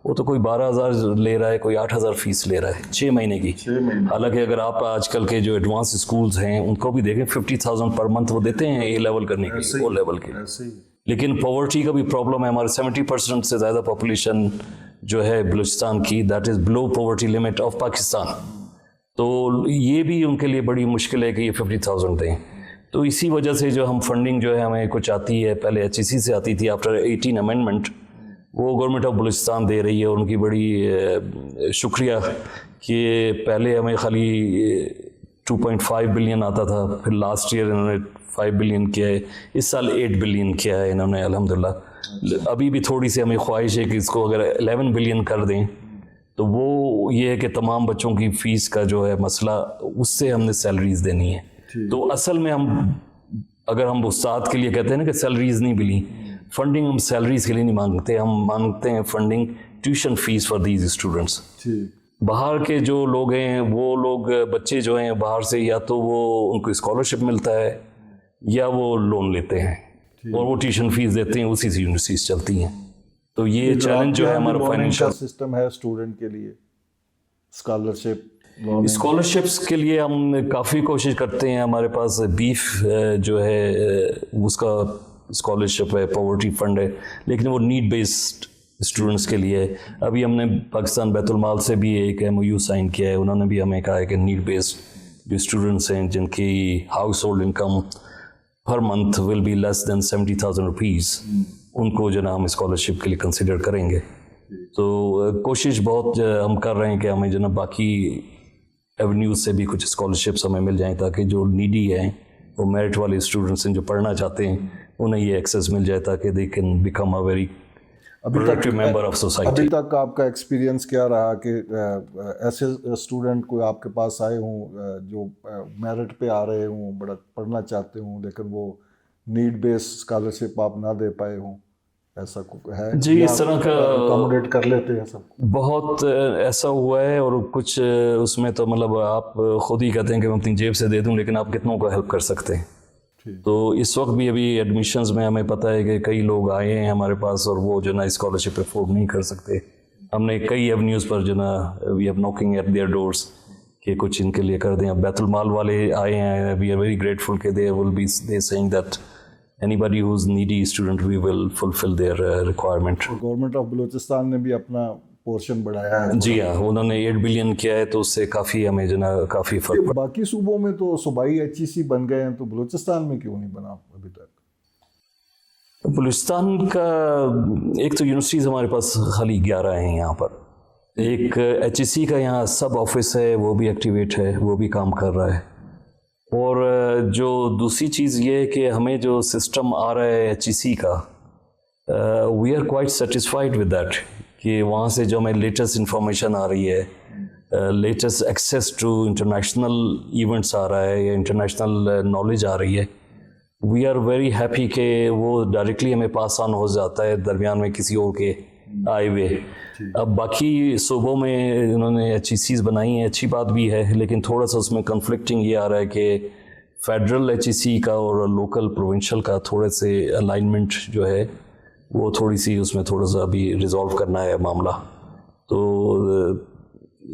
وہ تو کوئی 12,000 لے رہا ہے, کوئی 8,000 فیس لے رہا ہے 6 مہینے کی. حالانکہ اگر آپ آج کل کے جو ایڈوانس اسکولز ہیں ان کو بھی دیکھیں 50,000 پر منتھ وہ دیتے ہیں اے لیول کرنے کی, او لیول کے. لیکن پاورٹی کا بھی پرابلم ہے. ہمارے 70% سے زیادہ پاپولیشن جو ہے بلوچستان کی, that is below poverty limit of Pakistan. تو یہ بھی ان کے لیے بڑی مشکل ہے کہ یہ 50,000 دیں. تو اسی وجہ سے جو ہم فنڈنگ جو ہے ہمیں کچھ آتی ہے, پہلے ایچ ای سی سے آتی تھی, آفٹر 18 امینڈمنٹ وہ گورنمنٹ آف بلوچستان دے رہی ہے. اور ان کی بڑی شکریہ کہ پہلے ہمیں خالی 2.5 بلین آتا تھا, پھر لاسٹ ایئر انہوں نے 5 بلین کیا ہے, اس سال 8 بلین کیا ہے انہوں نے الحمدللہ. ابھی بھی تھوڑی سی ہمیں خواہش ہے کہ اس کو اگر 11 بلین کر دیں تو وہ یہ ہے کہ تمام بچوں کی فیس کا جو ہے مسئلہ, اس سے ہم نے سیلریز دینی ہے. تو اصل میں ہم اگر ہم استاد کے لیے کہتے ہیں نا کہ سیلریز نہیں ملی, فنڈنگ ہم سیلریز کے لیے نہیں مانگتے, ہم مانگتے ہیں funding tuition fees for these students. باہر کے جو لوگ ہیں, وہ لوگ بچے جو ہیں باہر سے, یا تو وہ ان کو اسکالرشپ ملتا ہے یا وہ لون لیتے ہیں اور وہ ٹیوشن فیس دیتے ہیں, اسی سے یونیورسٹیز چلتی ہیں. تو یہ چیلنج جو ہے ہمارا فائنینشیل سسٹم ہے اسٹوڈنٹ کے لیے اسکالرشپ. اسکالرشپس کے لیے ہم کافی کوشش کرتے ہیں. ہمارے پاس بیف جو ہے اس کا اسکالرشپ ہے, پاورٹی فنڈ ہے, لیکن وہ نیڈ بیسڈ اسٹوڈنٹس کے لیے. ابھی ہم نے پاکستان بیت المال سے بھی ایک ایم او یو سائن کیا ہے. انہوں نے بھی ہمیں کہا ہے کہ نیڈ بیسڈ جو اسٹوڈنٹس ہیں جن کی household income per month will be less than 70,000 rupees, ان کو جو نا ہم اسکالرشپ کے لیے کنسیڈر کریں گے. تو کوشش بہت ہم کر رہے ہیں کہ ہمیں جو نا باقی ایونیوز سے بھی کچھ اسکالرشپس ہمیں مل جائیں, تاکہ جو نیڈی ہیں, وہ میرٹ والے اسٹوڈنٹس ہیں جو پڑھنا چاہتے ہیں, انہیں یہ ایکسیس مل جائے تاکہ they can become a very productive member of society. ابھی تک آپ کا ایکسپیرینس کیا رہا کہ ایسے اسٹوڈنٹ کوئی آپ کے پاس آئے ہوں جو میرٹ پہ آ رہے ہوں, بڑا پڑھنا چاہتے ہوں, لیکن وہ نیڈ بیس اسکالرشپ آپ نہ دے پائے ہوں, ایسا ہے؟ جی, اس طرح کا اکاموڈیٹ کر لیتے ہیں سب, بہت ایسا ہوا ہے. اور کچھ اس میں تو مطلب آپ خود ہی کہتے ہیں کہ میں اپنی جیب سے دے دوں, لیکن آپ کتنوں کو ہیلپ کر سکتے ہیں. تو اس وقت بھی ابھی ایڈمیشنز میں ہمیں پتہ ہے کہ کئی لوگ آئے ہیں ہمارے پاس اور وہ جو نا اسکالرشپ افورڈ نہیں کر سکتے. ہم نے کئی ایونیوز پر جو نا we are knocking at their doors کہ کچھ ان کے لیے کر دیں. اب بیت المال والے آئے ہیں, وی آر ویری گریٹفل کہ they will be they seeing that anybody who's needy student we will fulfill their requirement. Government of Balochistan نے بھی اپنا پورشن بڑھایا ہے. جی ہاں, انہوں نے 8 بلین کیا ہے, تو اس سے کافی ہمیں جو نا کافی فرق پڑا. باقی صوبوں میں تو صوبائی ایچ ای سی بن گئے ہیں, تو بلوچستان میں کیوں نہیں بنا ابھی تک؟ بلوچستان کا ایک تو یونیورسٹیز ہمارے پاس خالی 11 ہیں یہاں پر. ایک ایچ ای سی کا یہاں سب آفس ہے, وہ بھی ایکٹیویٹ ہے, وہ بھی کام کر رہا ہے. اور جو دوسری چیز یہ ہے کہ ہمیں جو سسٹم آ رہا ہے ایچ ای سی کا, we are quite satisfied with that, کہ وہاں سے جو ہمیں لیٹسٹ انفارمیشن آ رہی ہے, latest access to international events آ رہا ہے یا انٹرنیشنل نالج آ رہی ہے, وی آر ویری ہیپی کہ وہ ڈائریکٹلی ہمیں پاس آن ہو جاتا ہے درمیان میں کسی اور کے آئے ہوئے. اب باقی صوبوں میں انہوں نے ایچ ای سیز بنائی ہیں, اچھی بات بھی ہے, لیکن تھوڑا سا اس میں کنفلکٹنگ یہ آ رہا ہے کہ فیڈرل ایچ ای سی کا اور لوکل پروونشل کا تھوڑے سے الائنمنٹ جو ہے وہ تھوڑی سی اس میں تھوڑا سا ابھی ریزالو کرنا ہے معاملہ. تو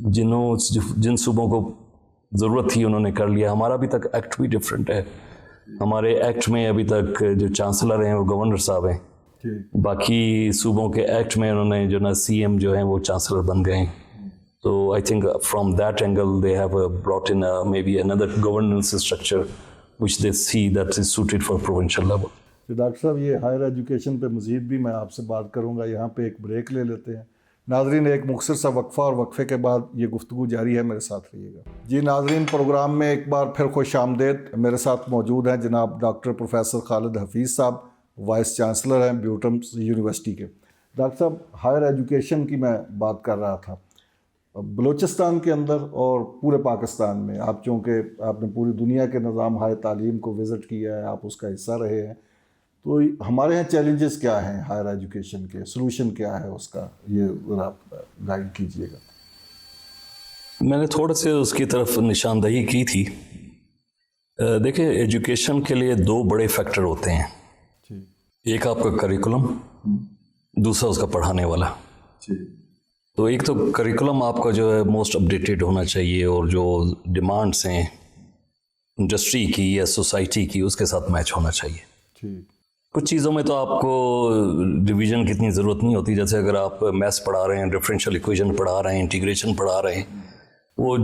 جن صوبوں کو ضرورت تھی انہوں نے کر لیا. ہمارا ابھی تک ایکٹ بھی ڈفرینٹ ہے. ہمارے ایکٹ میں ابھی تک جو چانسلر ہیں وہ گورنر صاحب ہیں, باقی صوبوں کے ایکٹ میں انہوں نے جو نا سی ایم جو ہیں وہ چانسلر بن گئے ہیں. تو I think from that angle they have brought in may be اندر governance structure which they see that is suited for provincial level. تو ڈاکٹر صاحب یہ ہائر ایجوکیشن پہ مزید بھی میں آپ سے بات کروں گا، یہاں پہ ایک بریک لے لیتے ہیں ناظرین، ایک مختصر سا وقفہ، اور وقفے کے بعد یہ گفتگو جاری ہے، میرے ساتھ رہیے گا. جی ناظرین، پروگرام میں ایک بار پھر خوش آمدید. میرے ساتھ موجود ہیں جناب ڈاکٹر پروفیسر خالد حفیظ صاحب، وائس چانسلر ہیں بیوٹمس یونیورسٹی کے. ڈاکٹر صاحب، ہائر ایجوکیشن کی میں بات کر رہا تھا. بلوچستان کے اندر اور پورے پاکستان میں، آپ چونکہ آپ نے پوری دنیا کے نظام ہائر تعلیم کو وزٹ کیا ہے، آپ اس کا حصہ رہے ہیں، تو ہمارے یہاں چیلنجز کیا ہیں ہائر ایجوکیشن کے، سلوشن کیا ہے اس کا، یہ ذرا آپ گائیڈ کیجیے گا. میں نے تھوڑے سے اس کی طرف نشاندہی کی تھی. دیکھیں، ایجوکیشن کے لیے دو بڑے فیکٹر ہوتے ہیں. ایک آپ کا کریکولم، دوسرا اس کا پڑھانے والا. تو ایک تو کریکولم آپ کا جو ہے موسٹ اپڈیٹڈ ہونا چاہیے، اور جو ڈیمانڈس ہیں انڈسٹری کی یا سوسائٹی کی، اس کے ساتھ میچ ہونا چاہیے. کچھ چیزوں میں تو آپ کو ڈویژن کی اتنی ضرورت نہیں ہوتی، جیسے اگر آپ میتھس پڑھا رہے ہیں، ڈفرینشیل ایکویشن پڑھا رہے ہیں، انٹیگریشن پڑھا رہے ہیں، وہ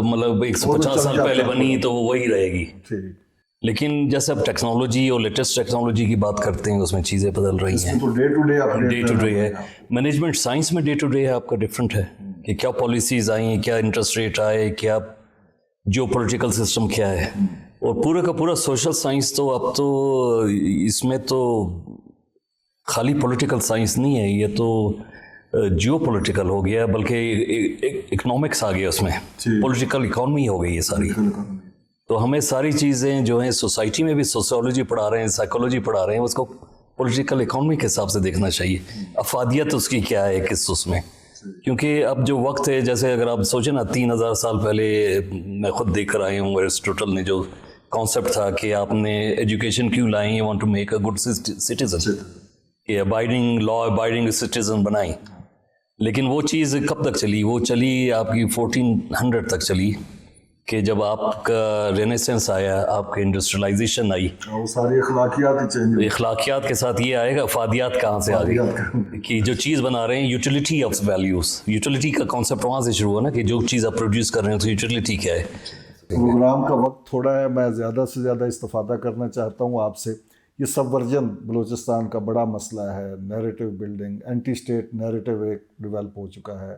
مطلب 150 سال پہلے بنی تو وہ وہی رہے گی. لیکن جیسے اب ٹیکنالوجی اور لیٹسٹ ٹیکنالوجی کی بات کرتے ہیں، اس میں چیزیں بدل رہی ہیں. ڈے ٹو ڈے ہے. مینجمنٹ سائنس میں ڈے ٹو ڈے آپ کا ڈفرینٹ ہے کہ کیا پالیسیز آئیں، کیا انٹرسٹ ریٹ آئے، کیا جیو پولیٹیکل سسٹم کیا ہے. اور پورے کا پورا سوشل سائنس تو اب تو اس میں تو خالی پولیٹیکل سائنس نہیں ہے، یہ تو جیو پولیٹیکل ہو گیا، بلکہ اکنامکس آ گیا اس میں، پولیٹیکل اکانومی ہو گئی یہ ساری. تو ہمیں ساری چیزیں جو ہیں سوسائٹی میں بھی سوسیولوجی پڑھا رہے ہیں، سائیکولوجی پڑھا رہے ہیں، اس کو پولیٹیکل اکانومی کے حساب سے دیکھنا چاہیے. افادیت اس کی کیا ہے کس اس میں، کیونکہ اب جو وقت ہے، جیسے اگر آپ سوچیں نا 3000 سال پہلے میں خود دیکھ کر آیا ہوں، ایرسٹوٹل نے جو کانسیپٹ تھا کہ آپ نے ایجوکیشن کیوں لائیں، you want to make a good citizen, کہ ابائڈنگ لا ابائڈنگ سٹیزن بنائیں. لیکن وہ چیز کب تک چلی؟ وہ چلی آپ کی 1400 تک چلی، کہ جب آپ کا رینیسنس آیا، آپ کا انڈسٹریلائزیشن آئی، وہ ساری اخلاقیات ہی چینج. اخلاقیات کے ساتھ یہ آئے گا، افادیات کہاں سے آ گئی کہ جو چیز بنا رہے ہیں، یوٹیلیٹی آف ویلیوز. یوٹیلیٹی کا کانسیپٹ وہاں سے شروع ہوا نا، کہ جو چیز آپ پروڈیوس کر رہے ہیں تو یوٹیلیٹی کیا ہے. پروگرام کا وقت تھوڑا ہے، میں زیادہ سے زیادہ استفادہ کرنا چاہتا ہوں آپ سے. یہ سب ورژن بلوچستان کا بڑا مسئلہ ہے، narrative building, anti state narrative ایک ڈیولپ ہو چکا ہے.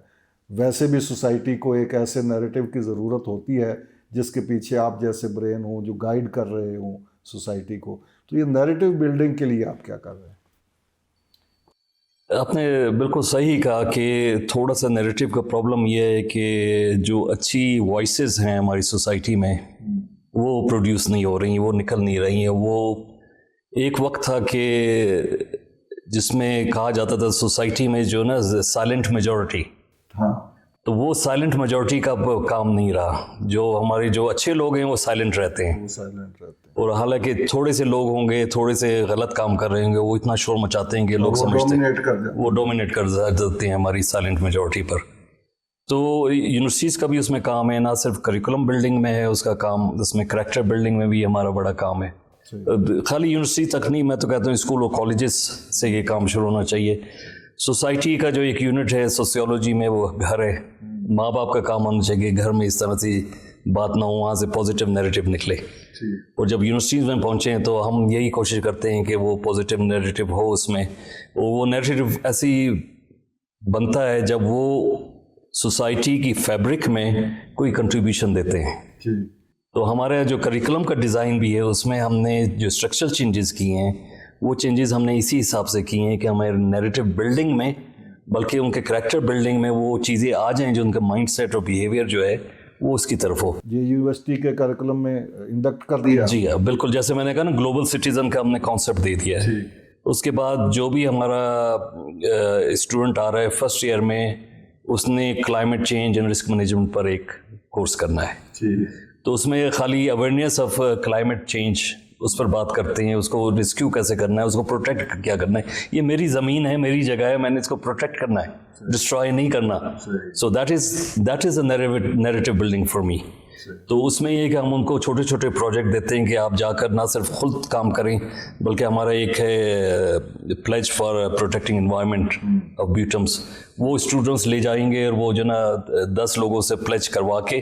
ویسے بھی سوسائٹی کو ایک ایسے نیریٹو کی ضرورت ہوتی ہے جس کے پیچھے آپ جیسے برین ہوں، جو گائیڈ کر رہے ہوں سوسائٹی کو. تو یہ نیریٹو بلڈنگ کے لیے آپ کیا کر رہے ہیں؟ آپ نے بالکل صحیح کہا کہ تھوڑا سا نیریٹو کا پرابلم یہ ہے کہ جو اچھی وائسز ہیں ہماری سوسائٹی میں وہ پروڈیوس نہیں ہو رہی ہیں، وہ نکل نہیں رہی ہیں. وہ ایک وقت تھا کہ جس میں کہا جاتا تھا سوسائٹی میں جو نا سائلنٹ میجورٹی، تو وہ سائلنٹ میجورٹی کا کام نہیں رہا. جو ہمارے جو اچھے لوگ ہیں وہ سائلنٹ رہتے ہیں، اور حالانکہ تھوڑے سے لوگ ہوں گے تھوڑے سے غلط کام کر رہے ہوں گے، وہ اتنا شور مچاتے ہیں کہ لوگ سمجھتے ہیں وہ ڈومینیٹ کر دیتے ہیں ہماری سائلنٹ میجورٹی پر. تو یونیورسٹیز کا بھی اس میں کام ہے، نہ صرف کریکولم بلڈنگ میں ہے اس کا کام، اس میں کریکٹر بلڈنگ میں بھی ہمارا بڑا کام ہے. خالی یونیورسٹی تک نہیں، میں تو کہتا ہوں اسکول اور کالجز سے یہ کام شروع ہونا چاہیے. سوسائٹی کا جو ایک یونٹ ہے سوسیولوجی میں، وہ گھر ہے. ماں باپ کا کام ہونا چاہیے کہ گھر میں اس طرح سے بات نہ ہو، وہاں سے پازیٹیو نیریٹو نکلے. اور جب یونیورسٹیز میں پہنچے ہیں تو ہم یہی کوشش کرتے ہیں کہ وہ پازیٹیو نیریٹو ہو اس میں. وہ نیریٹو ایسی بنتا ہے جب وہ سوسائٹی کی فیبرک میں کوئی کنٹریبیوشن دیتے ہیں. تو ہمارا جو کریکولم کا ڈیزائن بھی ہے اس میں ہم نے جو اسٹرکچرل چینجز کیے ہیں وہ چینجز ہم نے اسی حساب سے کیے ہیں کہ ہمارے نیریٹو بلڈنگ میں، بلکہ ان کے کریکٹر بلڈنگ میں وہ چیزیں آ جائیں جو ان کا مائنڈ سیٹ اور بیہیویئر جو ہے وہ اس کی طرف ہو. یہ یونیورسٹی کے کریکولم میں انڈکٹ کر دیا؟ جی ہاں، بالکل. جیسے میں نے کہا نا گلوبل سٹیزن کا ہم نے کانسیپٹ دے دیا ہے. اس کے بعد جو بھی ہمارا اسٹوڈنٹ آ رہا ہے فرسٹ ایئر میں، اس نے climate change and risk management پر ایک کورس کرنا ہے. تو اس میں خالی اویئرنیس آف کلائمیٹ چینج اس پر بات کرتے ہیں، اس کو ریسکیو کیسے کرنا ہے، اس کو پروٹیکٹ کیا کرنا ہے. یہ میری زمین ہے، میری جگہ ہے، میں نے اس کو پروٹیکٹ کرنا ہے، ڈسٹرائے نہیں کرنا. So that is a narrative building for me. تو اس میں یہ کہ ہم ان کو چھوٹے چھوٹے پروجیکٹ دیتے ہیں کہ آپ جا کر نہ صرف خود کام کریں، بلکہ ہمارا ایک ہے pledge for protecting environment of BUITEMS, وہ اسٹوڈنٹس لے جائیں گے اور وہ جو نا 10 لوگوں سے پلیج کروا کے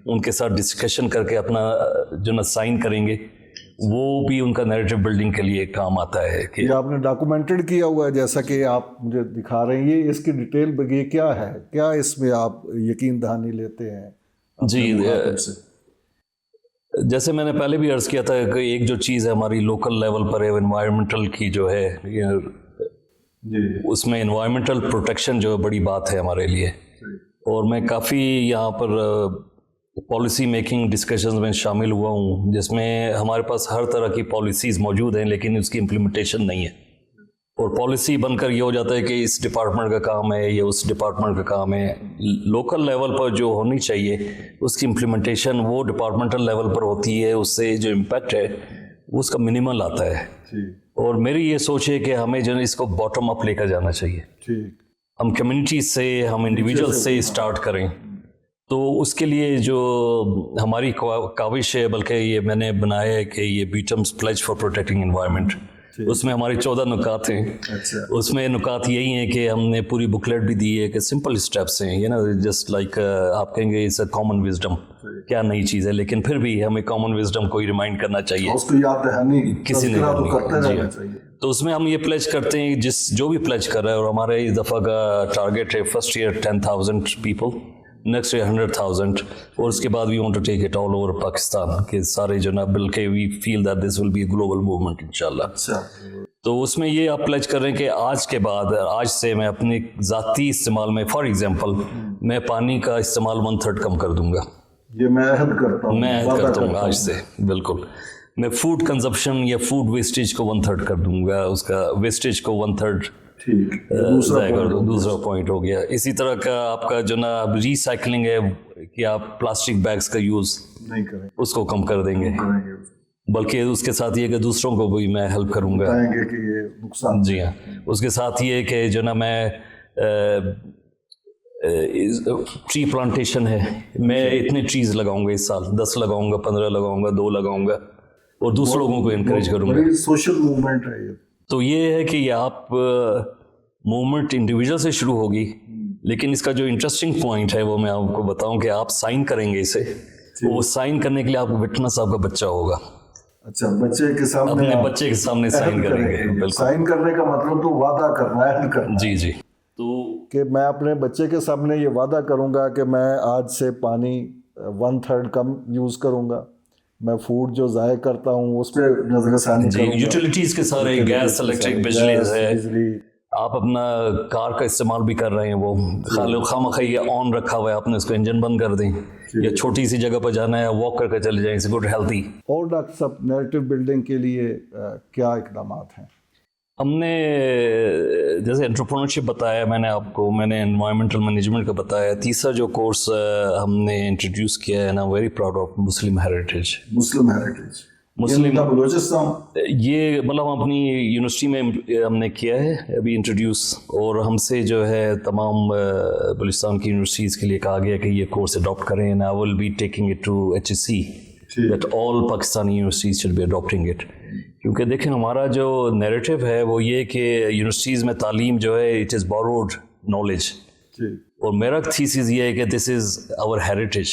ان کے ساتھ ڈسکشن کر کے اپنا جو نا سائن کریں گے. وہ بھی ان کا نیریٹو بلڈنگ کے لیے کام آتا ہے کہ یہ آپ نے ڈاکومنٹڈ کیا ہوا ہے جیسا کہ آپ مجھے دکھا رہے ہیں. یہ اس کی ڈیٹیل یہ کیا ہے, کیا اس میں آپ یقین دہانی لیتے ہیں؟ جی جیسے میں نے پہلے بھی عرض کیا تھا کہ ایک جو چیز ہے ہماری لوکل لیول پر ہے انوائرمنٹل کی جو ہے اس میں انوائرمنٹل پروٹیکشن جو بڑی بات ہے ہمارے لیے. اور میں کافی یہاں پر پالیسی میکنگ ڈسکشنز میں شامل ہوا ہوں جس میں ہمارے پاس ہر طرح کی پالیسیز موجود ہیں لیکن اس کی امپلیمنٹیشن نہیں ہے. اور پالیسی بن کر یہ ہو جاتا ہے کہ اس ڈپارٹمنٹ کا کام ہے یا اس ڈپارٹمنٹ کا کام ہے. لوکل لیول پر جو ہونی چاہیے اس کی امپلیمنٹیشن وہ ڈپارٹمنٹل لیول پر ہوتی ہے. اس سے جو امپیکٹ ہے اس کا منیمل آتا ہے. اور میری یہ سوچ ہے کہ ہمیں جو اس کو باٹم اپ لے کر جانا چاہیے. ہم کمیونٹیز سے ہم انڈیویجول سے اسٹارٹ کریں. تو اس کے لیے جو ہماری کاوش ہے بلکہ یہ میں نے بنایا ہے کہ یہ بیٹمز پلیج فار پروٹیکٹنگ انوائرمنٹ. اس میں ہماری 14 نکات ہیں. اس میں نکات یہی ہیں کہ ہم نے پوری بکلیٹ بھی دی ہے کہ سمپل اسٹیپس ہیں, یہ نا جسٹ لائک آپ کہیں گے اٹس اے کامن وزڈم, کیا نئی چیز ہے, لیکن پھر بھی ہمیں کامن وزڈم کو ہی ریمائنڈ کرنا چاہیے, اس کو یاد دہانی کسی نے کرنی. تو اس میں ہم یہ پلیج کرتے ہیں جو بھی پلیج کر رہا ہے. اور ہمارے اس دفعہ کا ٹارگیٹ ہے first year 10,000 people, next year 100,000, اور اس کے بعد we want to take it all over Pakistan کے سارے جو نا, بلکہ we feel that this will be a global movement انشاءاللہ. تو اس میں یہ آپ پلیج کر رہے ہیں کہ آج کے بعد, آج سے میں اپنے ذاتی استعمال میں فار ایگزامپل میں پانی کا استعمال 1/3 کم کر دوں گا. یہ میں عہد کرتا ہوں, میں عہد کرتا ہوں آج سے. بالکل. میں فوڈ کنزمپشن یا فوڈ ویسٹیج کو 1/3 کر دوں گا, اس کا ویسٹیج کو 1/3. دوسرا پوائنٹ ہو گیا. اسی طرح کا آپ کا جو نا ریسائکلنگ ہے کہ آپ پلاسٹک بیگز کا یوز نہیں کریں, اس کو کم کر دیں گے. بلکہ اس کے ساتھ یہ کہ دوسروں کو بھی میں ہیلپ کروں گا. جی ہاں. اس کے ساتھ یہ کہ جو نا میں ٹری پلانٹیشن ہے, میں اتنے ٹریز لگاؤں گا اس سال, 10 لگاؤں گا, 15 لگاؤں گا, 2 لگاؤں گا, اور دوسروں کو انکریج کروں گا. سوشل موومنٹ ہے یہ. تو یہ ہے کہ یہ آپ موومنٹ انڈیویجول سے شروع ہوگی, لیکن اس کا جو انٹرسٹنگ پوائنٹ ہے وہ میں آپ کو بتاؤں کہ آپ سائن کریں گے اسے. وہ سائن کرنے کے لیے آپ کو وٹنس آپ کا بچہ ہوگا. اچھا, بچے کے سامنے, اپنے بچے کے سامنے سائن کریں گے. سائن کرنے کا مطلب تو وعدہ کرنا ہے. جی جی. تو کہ میں اپنے بچے کے سامنے یہ وعدہ کروں گا کہ میں آج سے پانی 1/3 کم یوز کروں گا, میں فوڈ جو ضائع کرتا ہوں اس پہ نظر ثانی کروں گا. یوٹیلیٹیز کے سارے گیس, الیکٹرک, بجلی آپ اپنا کار کا استعمال بھی کر رہے ہیں, وہ خواہ یہ آن رکھا ہوا ہے, آپ نے اس کو انجن بند کر دیں, یا چھوٹی سی جگہ پر جانا ہے واک کر کے چلے جائیں, اٹس گڈ ہیلتھی. اور ڈاکٹر صاحب نیریٹو بلڈنگ کے لیے کیا اقدامات ہیں؟ ہم نے جیسے انٹرپرونرشپ بتایا میں نے آپ کو, میں نے انوائرمنٹل مینجمنٹ کا بتایا. تیسرا جو کورس ہم نے انٹروڈیوس کیا ہے نا, very proud of Muslim heritage. Balochistan یہ مطلب ہم اپنی یونیورسٹی میں ہم نے کیا ہے ابھی انٹروڈیوس, اور ہم سے جو ہے تمام بلوچستان کی یونیورسٹیز کے لیے کہا گیا کہ یہ کورس اڈاپٹ کریں. And I will be taking it to HSC that all Pakistani universities should be adapting it. کیونکہ دیکھیں ہمارا جو نیریٹو ہے وہ یہ کہ یونیورسٹیز میں تعلیم جو ہے اٹ از بوروڈ نالج, اور میرا تھیسس یہ ہے کہ دس از آور ہیریٹیج.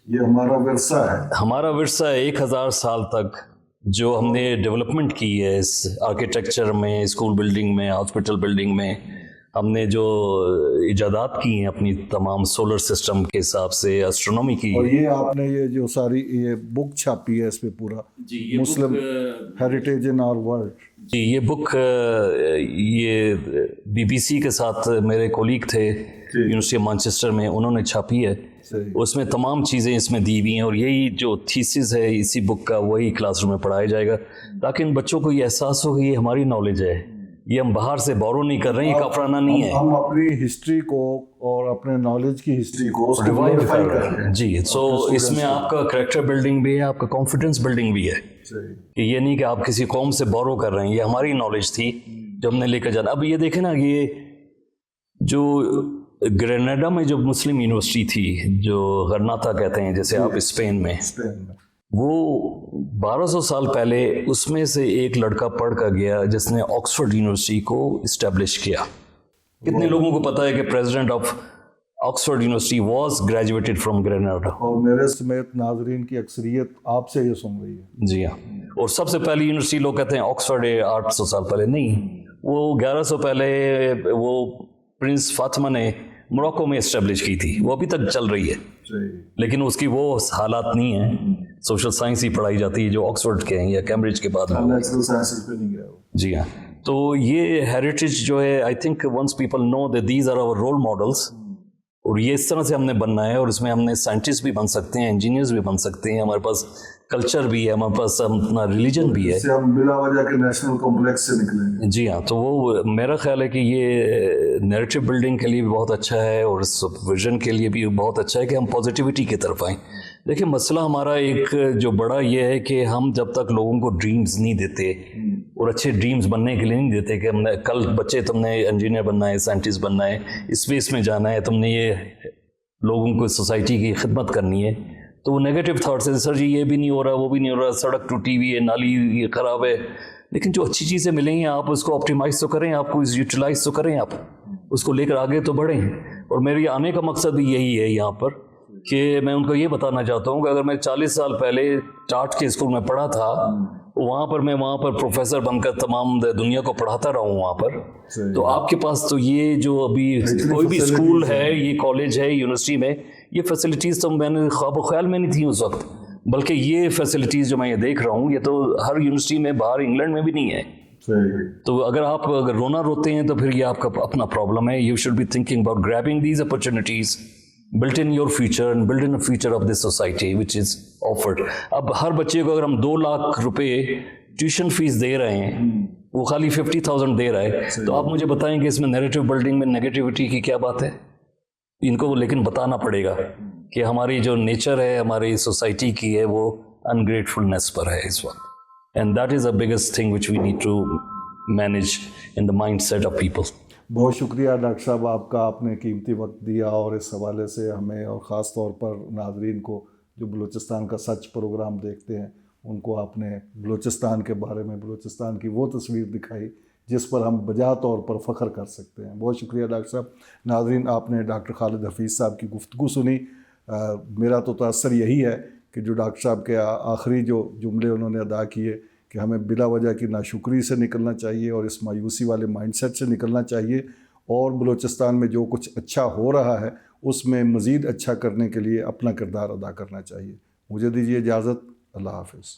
یہ ہمارا ورثہ ہے. ہمارا ورثہ 1000 سال تک جو ہم نے ڈیولپمنٹ کی ہے اس آرکیٹیکچر میں, اسکول بلڈنگ میں, ہاسپٹل بلڈنگ میں, ہم نے جو ایجادات کی ہیں اپنی تمام سولر سسٹم کے حساب سے, ایسٹرونومی کی. اور یہ آپ نے یہ جو ساری یہ بک چھاپی ہے اس پہ پورا مسلم ہیریٹیج ان آور ورلڈ. جی یہ بک یہ BBC کے ساتھ میرے کولیگ تھے یونیورسٹی آف مانچسٹر میں, انہوں نے چھاپی ہے. اس میں تمام چیزیں اس میں دی ہوئی ہیں, اور یہی جو تھیسس ہے اسی بک کا وہی کلاس روم میں پڑھایا جائے گا, تاکہ ان بچوں کو یہ احساس ہو کہ یہ ہماری نالج ہے, یہ ہم باہر سے بورو نہیں کر رہے ہیں, یہ کافرانہ نہیں ہے. ہم اپنی ہسٹری کو اور اپنے نالج کی ہسٹری کو ریوائو کر رہے ہیں. جی, سو اس میں آپ کا کریکٹر بلڈنگ بھی ہے, آپ کا کانفیڈنس بلڈنگ بھی ہے, کہ یہ نہیں کہ آپ کسی قوم سے بورو کر رہے ہیں, یہ ہماری نالج تھی جو ہم نے لے کر جانا. اب یہ دیکھیں نا, یہ جو گریناڈا میں جو مسلم یونیورسٹی تھی جو غرناطہ کہتے ہیں جیسے آپ اسپین میں, وہ 1200 سال پہلے اس میں سے ایک لڑکا پڑھ کر گیا جس نے آکسفورڈ یونیورسٹی کو اسٹیبلش کیا. کتنے لوگوں کو پتا ہے کہ president of Oxford university was graduated from Grenada. اور میرے سمیت ناظرین کی اکثریت آپ سے یہ سن رہی ہے. جی ہاں, اور سب سے پہلی یونیورسٹی لوگ کہتے ہیں آکسفورڈ ہے 800 سال پہلے، نہیں، وہ 1100 پہلے وہ پرنس فاطمہ نے موراکو میں اسٹیبلش کی تھی، وہ ابھی تک چل رہی ہے، لیکن اس کی وہ حالات نہیں ہیں. سوشل سائنس ہی پڑھائی جاتی ہے جو آکسفورڈ کے ہیں یا کیمبرج کے بعد میں. جی ہاں، تو یہ ہیریٹیج جو ہے I think once people know that these are our role models, اور یہ اس طرح سے ہم نے بننا ہے، اور اس میں ہم نے سائنٹسٹ بھی بن سکتے ہیں، انجینئرز بھی بن سکتے ہیں، ہمارے پاس کلچر بھی ہے، ہمارے پاس اپنا ریلیجن بھی ہے، ہم بلا وجہ کے نیشنل کمپلیکس سے نکلیں گے. جی ہاں. تو وہ میرا خیال ہے کہ یہ نیریٹو بلڈنگ کے لیے بھی بہت اچھا ہے، اور اس ویژن کے لیے بھی بہت اچھا ہے کہ ہم پازیٹیوٹی کی طرف آئیں. دیکھیں مسئلہ ہمارا ایک جو بڑا یہ ہے کہ ہم جب تک لوگوں کو ڈریمز نہیں دیتے، اور اچھے ڈریمز بننے کے لیے نہیں دیتے کہ ہم نے کل بچے تم نے انجینئر بننا ہے، سائنٹسٹ بننا ہے، اسپیس میں جانا ہے، تم نے یہ لوگوں کو سوسائٹی کی خدمت کرنی ہے، تو وہ نیگیٹو تھاٹس ہیں، سر جی یہ بھی نہیں ہو رہا، وہ بھی نہیں ہو رہا، سڑک ٹوٹی ہوئی ہے، نالی یہ خراب ہے. لیکن جو اچھی چیزیں ملیں گی آپ اس کو آپٹیمائز تو کریں، آپ کو یوٹیلائز تو کریں، آپ اس کو لے کر آگے تو بڑھیں. اور میرے آنے کا مقصد بھی یہی ہے یہاں پر کہ میں ان کو یہ بتانا چاہتا ہوں کہ اگر میں 40 سال پہلے ٹاٹ کے اسکول میں پڑھا تھا، وہاں پر پروفیسر بن کر تمام دنیا کو پڑھاتا رہا ہوں وہاں پر، تو آپ کے پاس تو یہ جو ابھی کوئی بھی اسکول ہے، یہ کالج ہے، یونیورسٹی میں یہ فیسلٹیز تو میں نے خواب و خیال میں نہیں تھی اس وقت، بلکہ یہ فیسلٹیز جو میں یہ دیکھ رہا ہوں یہ تو ہر یونیورسٹی میں باہر انگلینڈ میں بھی نہیں ہے. تو اگر آپ رونا روتے ہیں تو پھر یہ آپ کا اپنا پرابلم ہے. You should be thinking about grabbing these opportunities, built in your future and built in the future of this society which is offered. اب ہر بچے کو اگر ہم 2 لاکھ روپے ٹیوشن فیس دے رہے ہیں، وہ خالی 50,000 دے رہا ہے، تو آپ مجھے بتائیں کہ اس میں نیریٹو بلڈنگ میں نیگیٹیوٹی کی کیا بات ہے؟ ان کو لیکن بتانا پڑے گا کہ ہماری جو نیچر ہے ہماری سوسائٹی کی ہے وہ انگریٹفلنس پر ہے اس وقت، and that is the biggest thing which we need to manage in the mindset of people. بہت شکریہ ڈاکٹر صاحب آپ کا، آپ نے قیمتی وقت دیا اور اس حوالے سے ہمیں اور خاص طور پر ناظرین کو جو بلوچستان کا سچ پروگرام دیکھتے ہیں ان کو آپ نے بلوچستان کے بارے میں، بلوچستان کی وہ تصویر دکھائی جس پر ہم بجا طور پر فخر کر سکتے ہیں. بہت شکریہ ڈاکٹر صاحب. ناظرین آپ نے ڈاکٹر خالد حفیظ صاحب کی گفتگو سنی. میرا تو تاثر یہی ہے کہ جو ڈاکٹر صاحب کے آخری جو جملے انہوں نے ادا کیے کہ ہمیں بلا وجہ کی ناشکری سے نکلنا چاہیے اور اس مایوسی والے مائنڈ سیٹ سے نکلنا چاہیے، اور بلوچستان میں جو کچھ اچھا ہو رہا ہے اس میں مزید اچھا کرنے کے لیے اپنا کردار ادا کرنا چاہیے. مجھے دیجیے اجازت. اللہ حافظ.